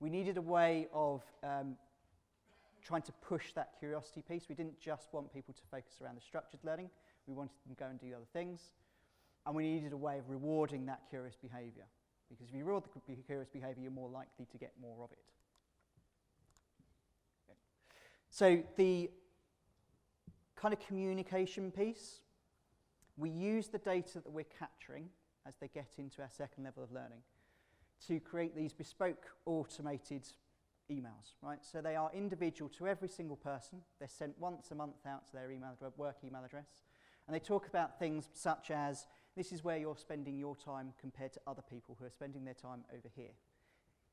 We needed a way of trying to push that curiosity piece. We didn't just want people to focus around the structured learning. We wanted them to go and do other things. And we needed a way of rewarding that curious behaviour. Because if you reward the curious behaviour, you're more likely to get more of it. Okay. So the kind of communication piece, we use the data that we're capturing as they get into our second level of learning to create these bespoke automated emails, right? So they are individual to every single person. They're sent once a month out to their work email address. And they talk about things such as, this is where you're spending your time compared to other people who are spending their time over here.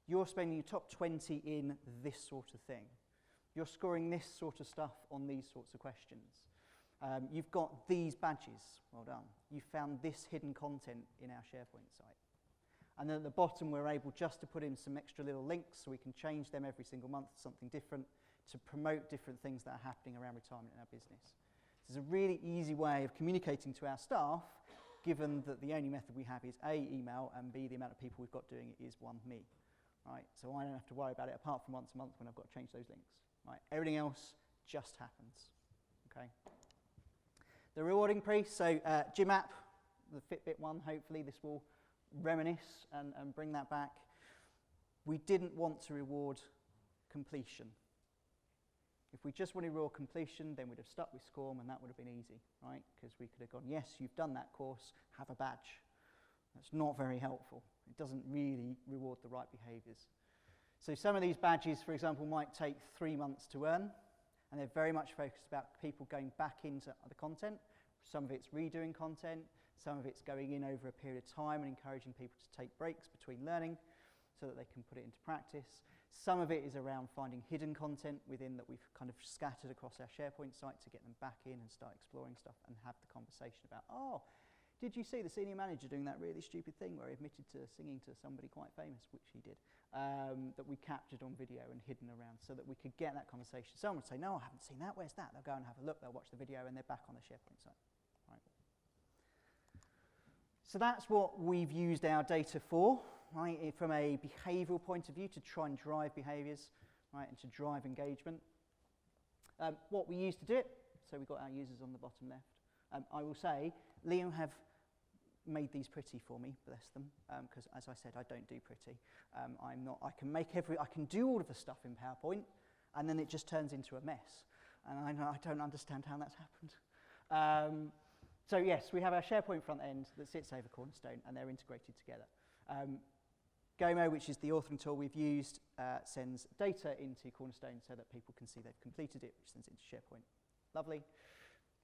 You're spending your top 20 in this sort of thing. You're scoring this sort of stuff on these sorts of questions. You've got these badges, well done. You found this hidden content in our Sharepoint site. And then at the bottom, we're able just to put in some extra little links so we can change them every single month to something different to promote different things that are happening around retirement in our business. This is a really easy way of communicating to our staff, given that the only method we have is A, email, and B, the amount of people we've got doing it is one, me. Right? So I don't have to worry about it apart from once a month when I've got to change those links. Right? Everything else just happens. Okay? The rewarding piece, so xApi, the Fitbit one, hopefully this will reminisce and bring that back. We didn't want to reward completion. If we just wanted raw completion, then we'd have stuck with SCORM and that would have been easy, right? Because we could have gone, yes, you've done that course, have a badge. That's not very helpful. It doesn't really reward the right behaviours. So some of these badges, for example, might take 3 months to earn, and they're very much focused about people going back into the content. Some of it's redoing content, some of it's going in over a period of time and encouraging people to take breaks between learning so that they can put it into practice. Some of it is around finding hidden content within that we've kind of scattered across our Sharepoint site to get them back in and start exploring stuff and have the conversation about, oh, did you see the senior manager doing that really stupid thing where he admitted to singing to somebody quite famous, which he did, that we captured on video and hidden around so that we could get that conversation. Someone would say, no, I haven't seen that, where's that? They'll go and have a look, they'll watch the video and they're back on the Sharepoint site. Right. So that's what we've used our data for. Right, from a behavioural point of view, to try and drive behaviours, right, and to drive engagement. What we use to do it, so we've got our users on the bottom left. I will say, Leo have made these pretty for me, bless them, because as I said, I don't do pretty. I can do all of the stuff in PowerPoint, and then it just turns into a mess. And I don't understand how that's happened. So yes, we have our Sharepoint front end that sits over Cornerstone, and they're integrated together. Gomo, which is the authoring tool we've used, sends data into Cornerstone so that people can see they've completed it, which sends it into Sharepoint. Lovely.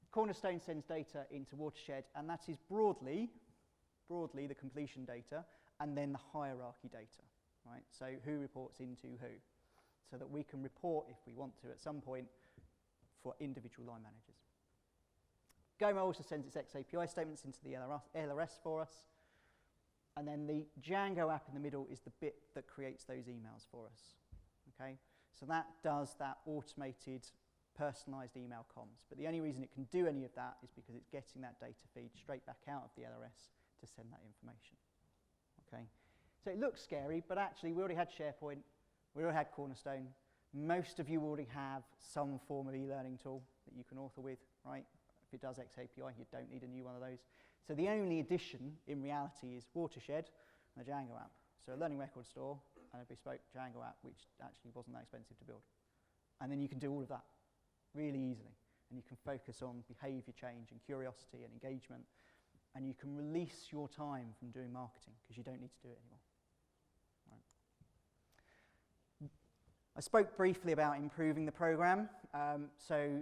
Cornerstone sends data into Watershed, and that is broadly the completion data, and then the hierarchy data, right? So who reports into who, so that we can report, if we want to, at some point, for individual line managers. Gomo also sends its xApi statements into the LRS for us. And then the Django app in the middle is the bit that creates those emails for us. Okay? So that does that automated, personalised email comms. But the only reason it can do any of that is because it's getting that data feed straight back out of the LRS to send that information. Okay? So it looks scary, but actually we already had Sharepoint, we already had Cornerstone. Most of you already have some form of e-learning tool that you can author with, right? If it does xApi, you don't need a new one of those. So the only addition in reality is Watershed and a Django app. So a learning record store and a bespoke Django app, which actually wasn't that expensive to build. And then you can do all of that really easily. And you can focus on behaviour change and curiosity and engagement. And you can release your time from doing marketing because you don't need to do it anymore. Right. I spoke briefly about improving the program. So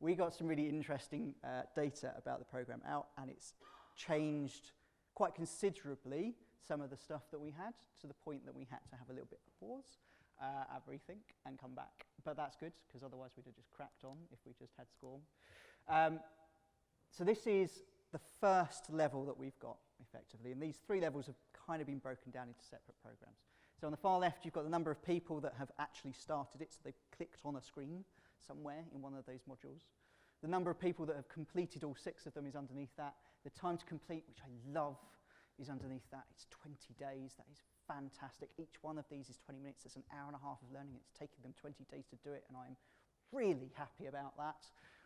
we got some really interesting data about the program out, and it's changed quite considerably some of the stuff that we had, to the point that we had to have a little bit of a pause, have a rethink, and come back. But that's good, because otherwise we'd have just cracked on if we just had SCORM. So this is the first level that we've got, effectively, and these 3 levels have kind of been broken down into separate programs. So on the far left, you've got the number of people that have actually started it, so they've clicked on a screen somewhere in one of those modules. The number of people that have completed all 6 of them is underneath that. The time to complete, which I love, is underneath that. It's 20 days. That is fantastic. Each one of these is 20 minutes. That's an hour and a half of learning. It's taking them 20 days to do it, and I'm really happy about that,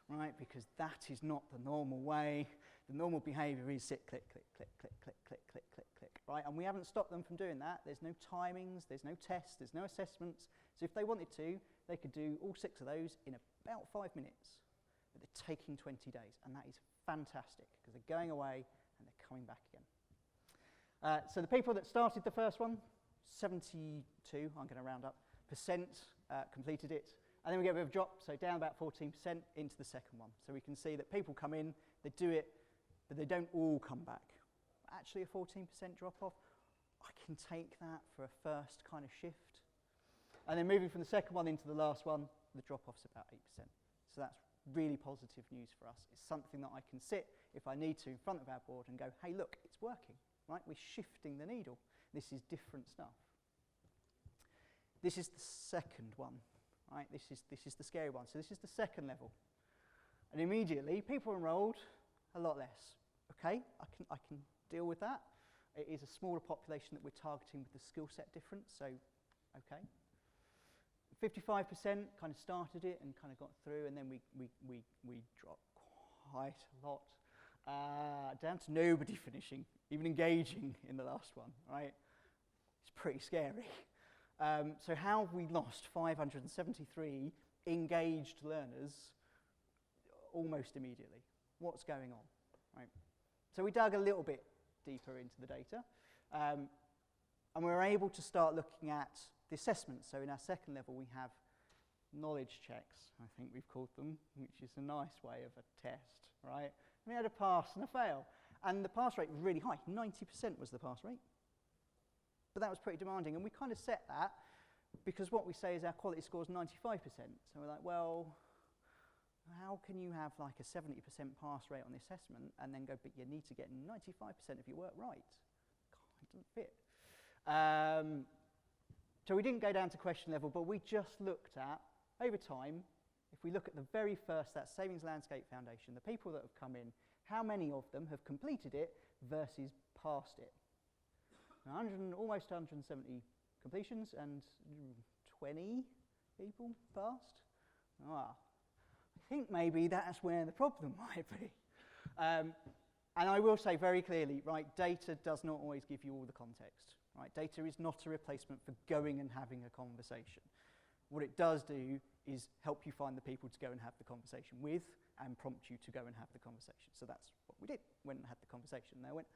right? Because that is not the normal way. The normal behaviour is sit, click, click, click, click, click, click, click, click, click, right? And we haven't stopped them from doing that. There's no timings, there's no tests, there's no assessments. So if they wanted to, they could do all 6 of those in about 5 minutes. But they're taking 20 days, and that is fantastic, because they're going away and they're coming back again. So the people that started the first one, 72, I'm going to round up, completed it. And then we get a bit of a drop, so down about 14% into the second one. So we can see that people come in, they do it, but they don't all come back. Actually a 14% drop off, I can take that for a first kind of shift. And then moving from the second one into the last one, the drop off's about 8%. So that's really positive news for us. It's something that I can sit, if I need to, in front of our board and go, hey, look, it's working, right? We're shifting the needle. This is different stuff. This is the second one, right? This is the scary one. So this is the second level. And immediately, people enrolled, a lot less. Okay, I can deal with that. It is a smaller population that we're targeting with the skill set difference, so okay. 55% kind of started it and kind of got through, and then we dropped quite a lot, down to nobody finishing, even engaging in the last one, right? It's pretty scary. So how have we lost 573 engaged learners almost immediately? What's going on, right? So we dug a little bit deeper into the data, and we were able to start looking at the assessments. So in our second level, we have knowledge checks, I think we've called them, which is a nice way of a test, right? We had a pass and a fail, and the pass rate was really high. 90% was the pass rate. But that was pretty demanding, and we kind of set that because what we say is our quality score is 95%. So we're like, well, how can you have like a 70% pass rate on the assessment and then go, but you need to get 95% of your work right? God, it doesn't fit. So we didn't go down to question level, but we just looked at, over time, if we look at the very first, that Savings Landscape Foundation, the people that have come in, how many of them have completed it versus passed it? Almost 170 completions and 20 people passed. I think maybe that's where the problem might be. And I will say very clearly, right, data does not always give you all the context. Right? Data is not a replacement for going and having a conversation. What it does do is help you find the people to go and have the conversation with and prompt you to go and have the conversation. So that's what we did. Went and had the conversation. And I went,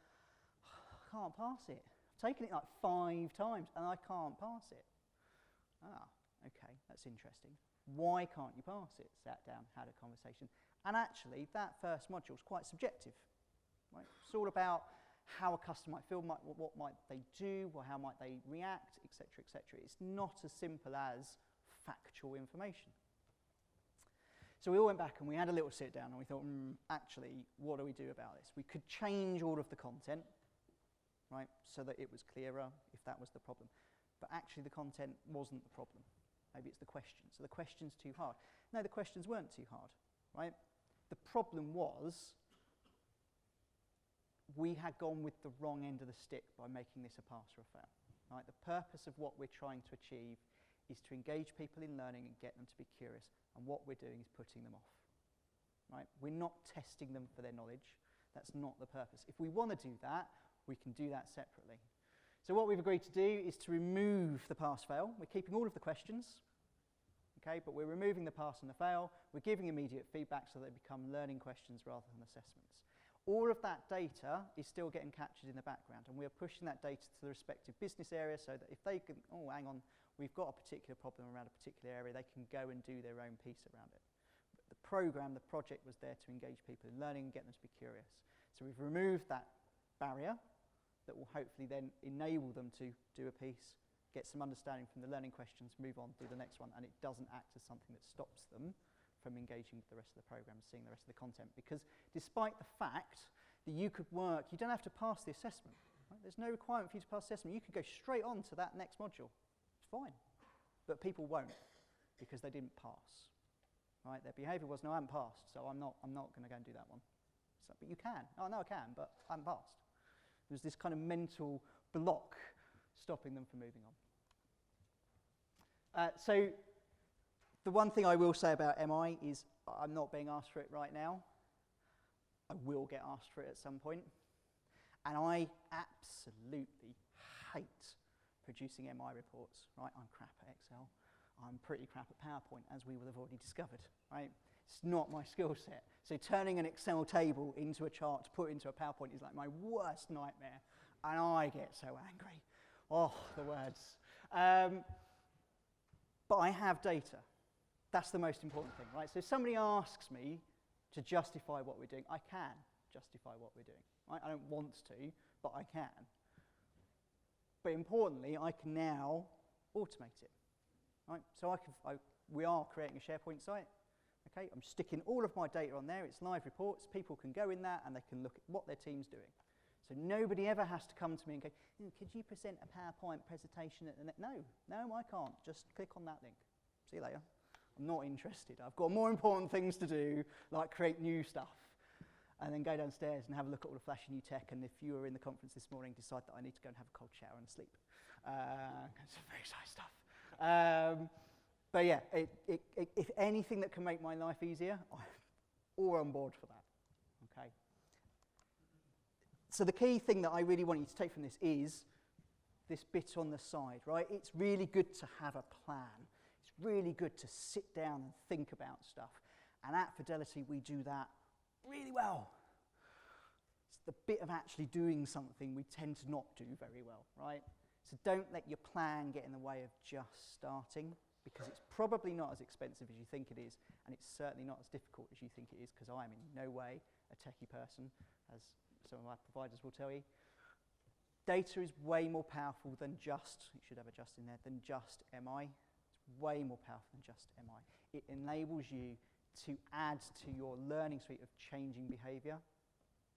I can't pass it. I've taken it like 5 times and I can't pass it. Okay, that's interesting. Why can't you pass it? Sat down, had a conversation. And actually, that first module is quite subjective. Right? It's all about how a customer might feel, what might they do, or how might they react, etc., etc. It's not as simple as factual information. So we all went back and we had a little sit down and we thought, actually, what do we do about this? We could change all of the content, right, so that it was clearer if that was the problem. But actually the content wasn't the problem. Maybe it's the questions. So the question's too hard. No, the questions weren't too hard, right? The problem was we had gone with the wrong end of the stick by making this a pass or a fail. Right? The purpose of what we're trying to achieve is to engage people in learning and get them to be curious, and what we're doing is putting them off. Right? We're not testing them for their knowledge. That's not the purpose. If we want to do that, we can do that separately. So what we've agreed to do is to remove the pass-fail. We're keeping all of the questions, okay, but we're removing the pass and the fail. We're giving immediate feedback so they become learning questions rather than assessments. All of that data is still getting captured in the background, and we're pushing that data to the respective business area so that if they can, oh, hang on, we've got a particular problem around a particular area, they can go and do their own piece around it. But the program, the project was there to engage people in learning and get them to be curious. So we've removed that barrier that will hopefully then enable them to do a piece, get some understanding from the learning questions, move on, do the next one, and it doesn't act as something that stops them from engaging with the rest of the program, seeing the rest of the content. Because despite the fact that you could work, you don't have to pass the assessment. Right? There's no requirement for you to pass the assessment. You could go straight on to that next module. It's fine. But people won't because they didn't pass. Right? Their behaviour was, no, I haven't passed, so I'm not going to go and do that one. So, but you can. Oh, no, I can, but I haven't passed. There's this kind of mental block stopping them from moving on. So the one thing I will say about MI is I'm not being asked for it right now. I will get asked for it at some point. And I absolutely hate producing MI reports. Right? I'm crap at Excel. I'm pretty crap at PowerPoint, as we will have already discovered. Right? It's not my skill set. So turning an Excel table into a chart to put into a PowerPoint is like my worst nightmare. And I get so angry. Oh, the words. But I have data. That's the most important thing, right? So if somebody asks me to justify what we're doing, I can justify what we're doing. Right? I don't want to, but I can. But importantly, I can now automate it. Right? So we are creating a SharePoint site. Okay? I'm sticking all of my data on there. It's live reports. People can go in that and they can look at what their team's doing. So nobody ever has to come to me and go, could you present a PowerPoint presentation? No, I can't. Just click on that link. See you later. I'm not interested. I've got more important things to do, like create new stuff. And then go downstairs and have a look at all the flashy new tech. And if you were in the conference this morning, decide that I need to go and have a cold shower and sleep. It's very exciting stuff. But yeah, if anything that can make my life easier, I'm all on board for that. So the key thing that I really want you to take from this is this bit on the side, right? It's really good to have a plan. It's really good to sit down and think about stuff. And at Fidelity, we do that really well. It's the bit of actually doing something we tend to not do very well, right? So don't let your plan get in the way of just starting, because it's probably not as expensive as you think it is, and it's certainly not as difficult as you think it is, because I am in no way a techie person, as some of my providers will tell you. Data is way more powerful than just, it should have a just in there, than just MI. It's way more powerful than just MI. It enables you to add to your learning suite of changing behaviour.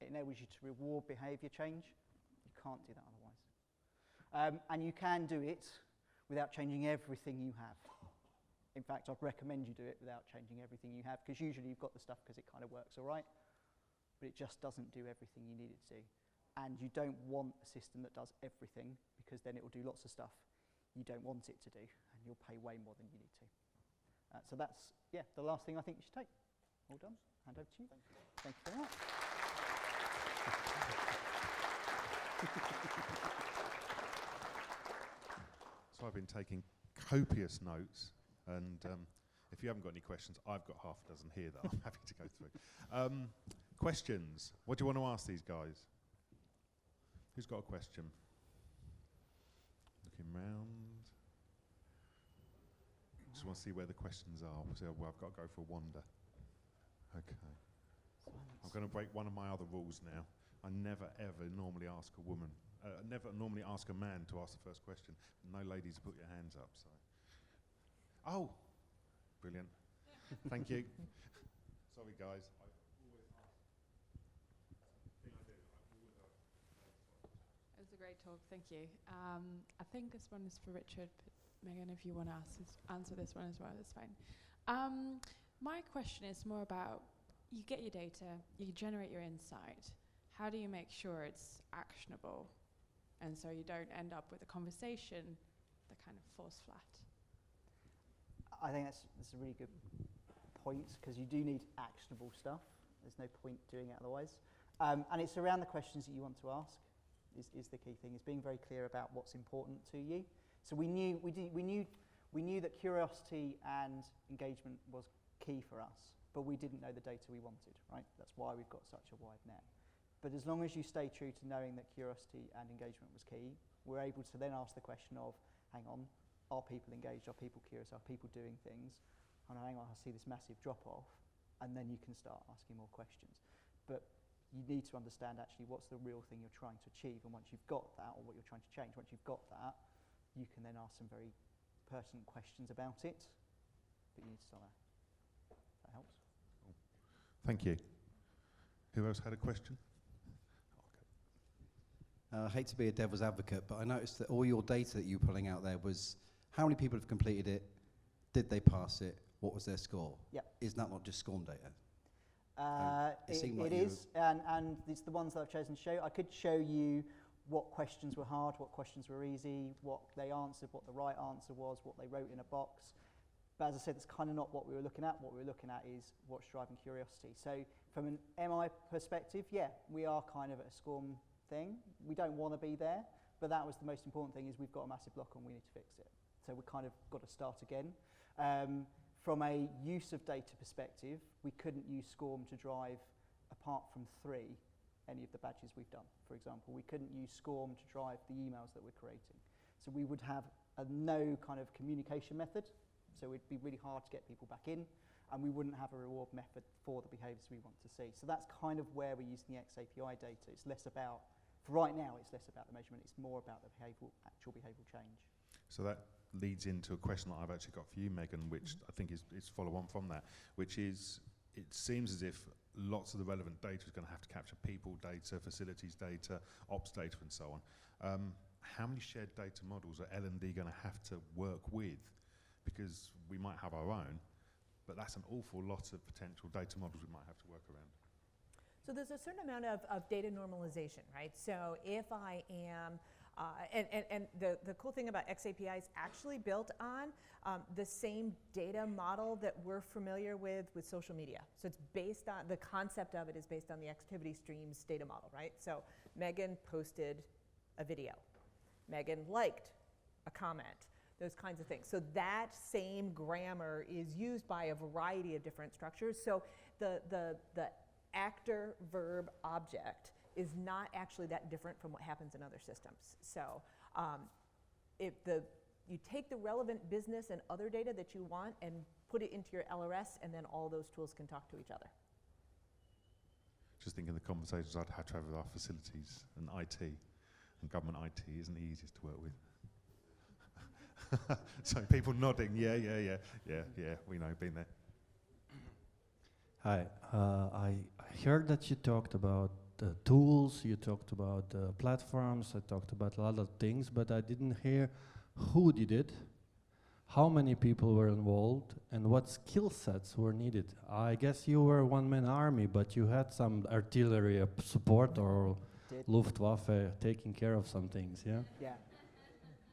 It enables you to reward behaviour change. You can't do that otherwise. And you can do it without changing everything you have. In fact, I'd recommend you do it without changing everything you have, because usually you've got the stuff because it kind of works all right, but it just doesn't do everything you need it to. And you don't want a system that does everything, because then it will do lots of stuff you don't want it to do, and you'll pay way more than you need to. So that's, yeah, the last thing I think you should take. All done. Hand over to you. Thank you very much. So I've been taking copious notes, and if you haven't got any questions, I've got half a dozen here that I'm happy to go through. Questions? What do you want to ask these guys? Who's got a question? Looking round. Just want to see where the questions are. So, well, I've got to go for a wander. Okay. I'm going to break one of my other rules now. I never ever normally ask a woman, never normally ask a man to ask the first question. No ladies put your hands up. So. Oh, brilliant. Thank you. Sorry, guys. I always ask. Thing I do, I always ask. It was a great talk, thank you. I think this one is for Richard. Megan, if you want to answer this one as well, that's fine. My question is more about, you get your data, you generate your insight. How do you make sure it's actionable? And so you don't end up with a conversation that kind of falls flat. I think that's a really good point, because you do need actionable stuff. There's no point doing it otherwise. And it's around the questions that you want to ask is the key thing, is being very clear about what's important to you. So we knew that curiosity and engagement was key for us, but we didn't know the data we wanted, right? That's why we've got such a wide net. But as long as you stay true to knowing that curiosity and engagement was key, we're able to then ask the question of, hang on, are people engaged, are people curious, are people doing things? And hang on, I see this massive drop-off, and then you can start asking more questions. But you need to understand actually what's the real thing you're trying to achieve, and once you've got that, or what you're trying to change, once you've got that, you can then ask some very pertinent questions about it, but you need to start there. That helps. Cool. Thank you. Who else had a question? I hate to be a devil's advocate, but I noticed that all your data that you were pulling out there was how many people have completed it, did they pass it, what was their score? Yep. Is that not just SCORM data? It is, and it's the ones that I've chosen to show. I could show you what questions were hard, what questions were easy, what they answered, what the right answer was, what they wrote in a box. But as I said, that's kind of not what we were looking at. What we were looking at is what's driving curiosity. So from an MI perspective, yeah, we are kind of at a SCORM thing. We don't want to be there, but that was the most important thing, is we've got a massive block and we need to fix it. So we kind of got to start again. From a use of data perspective, we couldn't use SCORM to drive, apart from 3, any of the badges we've done. For example, we couldn't use SCORM to drive the emails that we're creating. So we would have no kind of communication method, so it'd be really hard to get people back in, and we wouldn't have a reward method for the behaviours we want to see. So that's kind of where we're using the xApi data. It's less about, for right now, it's less about the measurement, it's more about the actual behavioural change. So that leads into a question that I've actually got for you, Megan, which I think is follow on from that, which is, it seems as if lots of the relevant data is going to have to capture people data, facilities data, ops data, and so on. How many shared data models are L&D going to have to work with? Because we might have our own, but that's an awful lot of potential data models we might have to work around. So there's a certain amount of data normalization, right? So if I am And the cool thing about xApi is actually built on the same data model that we're familiar with social media. So it's based on, the concept of it is based on the activity streams data model, right? So Megan posted a video. Megan liked a comment, those kinds of things. So that same grammar is used by a variety of different structures. So the actor, verb, object is not actually that different from what happens in other systems. So you take the relevant business and other data that you want and put it into your LRS, and then all those tools can talk to each other. Just thinking the conversations I'd had to have with our facilities and IT, and government IT isn't the easiest to work with. So people nodding, yeah, we know, been there. Hi, I heard that you talked about the tools, you talked about the platforms, I talked about a lot of things, but I didn't hear who did it, how many people were involved, and what skill sets were needed. I guess you were a one-man army, but you had some artillery support or Luftwaffe taking care of some things, yeah?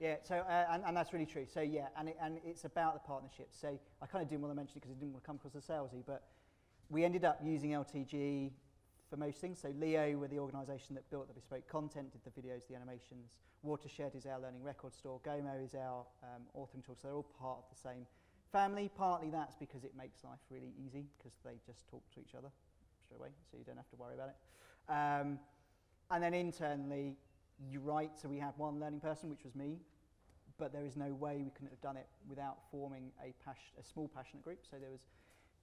Yeah, so, and that's really true. So yeah, and it's about the partnerships. So I kind of didn't want to mention it because it didn't want to come across as salesy, but we ended up using LTG for most things. So Leo were the organisation that built the bespoke content, did the videos, the animations. Watershed is our learning record store. Gomo is our authoring tool. So they're all part of the same family. Partly that's because it makes life really easy because they just talk to each other straight away, so you don't have to worry about it. And then internally, you're right, so we had one learning person, which was me, but there is no way we couldn't have done it without forming a small passionate group. So there was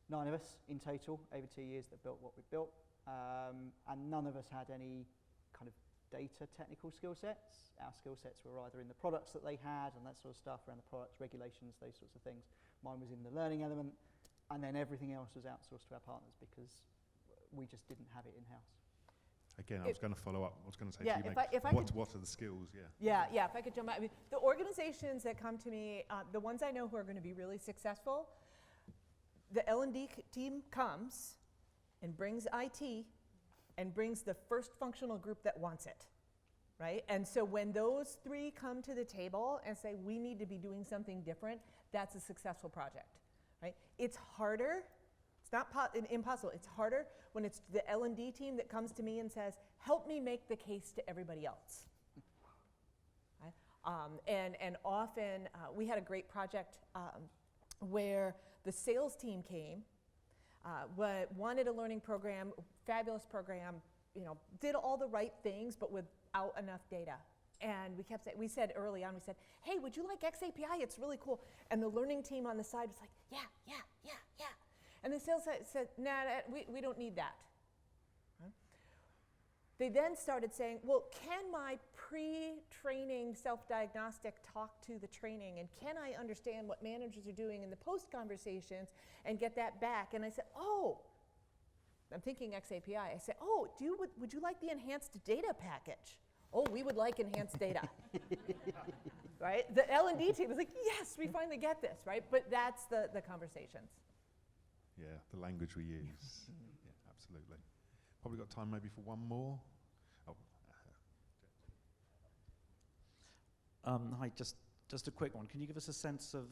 9 of us in total over 2 years that built what we built, and none of us had any kind of data technical skill sets. Our skill sets were either in the products that they had and that sort of stuff, around the products, regulations, those sorts of things. Mine was in the learning element, and then everything else was outsourced to our partners because we just didn't have it in-house. Again, I was going to follow up. I was going to say Yeah, to you, what are the skills? Yeah, if I could jump out. I mean, the organizations that come to me, the ones I know who are going to be really successful, the L&D team comes and brings IT and brings the first functional group that wants it, right? And so when those 3 come to the table and say, we need to be doing something different, that's a successful project, right? It's harder. It's not impossible. It's harder when it's the L&D team that comes to me and says, help me make the case to everybody else. Right? And often, we had a great project where the sales team came, wanted a learning program, fabulous program, did all the right things, but without enough data. And we said early on, hey, would you like xApi? It's really cool. And the learning team on the side was like, yeah. And the sales side said, nah, we don't need that. Huh? They then started saying, well, can my pre-training self-diagnostic talk to the training? And can I understand what managers are doing in the post-conversations and get that back? And I said, oh, I'm thinking xApi. I said, oh, would you like the enhanced data package? Oh, we would like enhanced data. Right? The L&D team was like, yes, we finally get this, right? But that's the conversations. Yeah, the language we use. Yeah, absolutely. Probably got time maybe for one more. Hi, just a quick one. Can you give us a sense of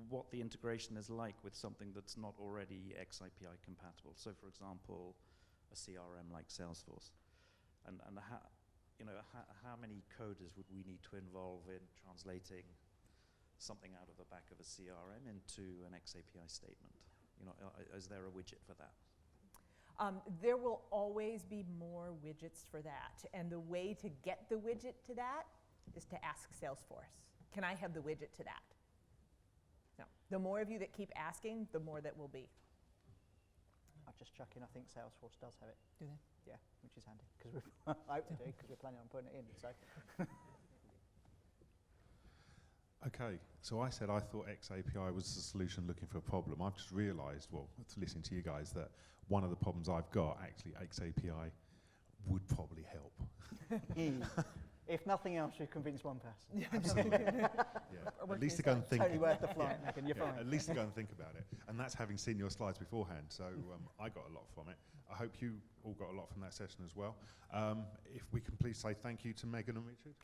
what the integration is like with something that's not already xApi compatible? So, for example, a CRM like Salesforce, and how many coders would we need to involve in translating something out of the back of a CRM into an xApi statement? Is there a widget for that? There will always be more widgets for that. And the way to get the widget to that is to ask Salesforce. Can I have the widget to that? No. The more of you that keep asking, the more that will be. I'll just chuck in, I think Salesforce does have it. Do they? Yeah, which is handy, because I hope they do, because we're planning on putting it in, so. Okay, so I said I thought xApi was the solution looking for a problem. I've just realised, listening to you guys, that one of the problems I've got, actually, xApi would probably help. If nothing else, we've convinced one person. Absolutely. Yeah. At least to go and think. Totally worth the flight, Megan, you're fine. At least to go and think about it. And that's having seen your slides beforehand, so I got a lot from it. I hope you all got a lot from that session as well. If we can please say thank you to Megan and Richard.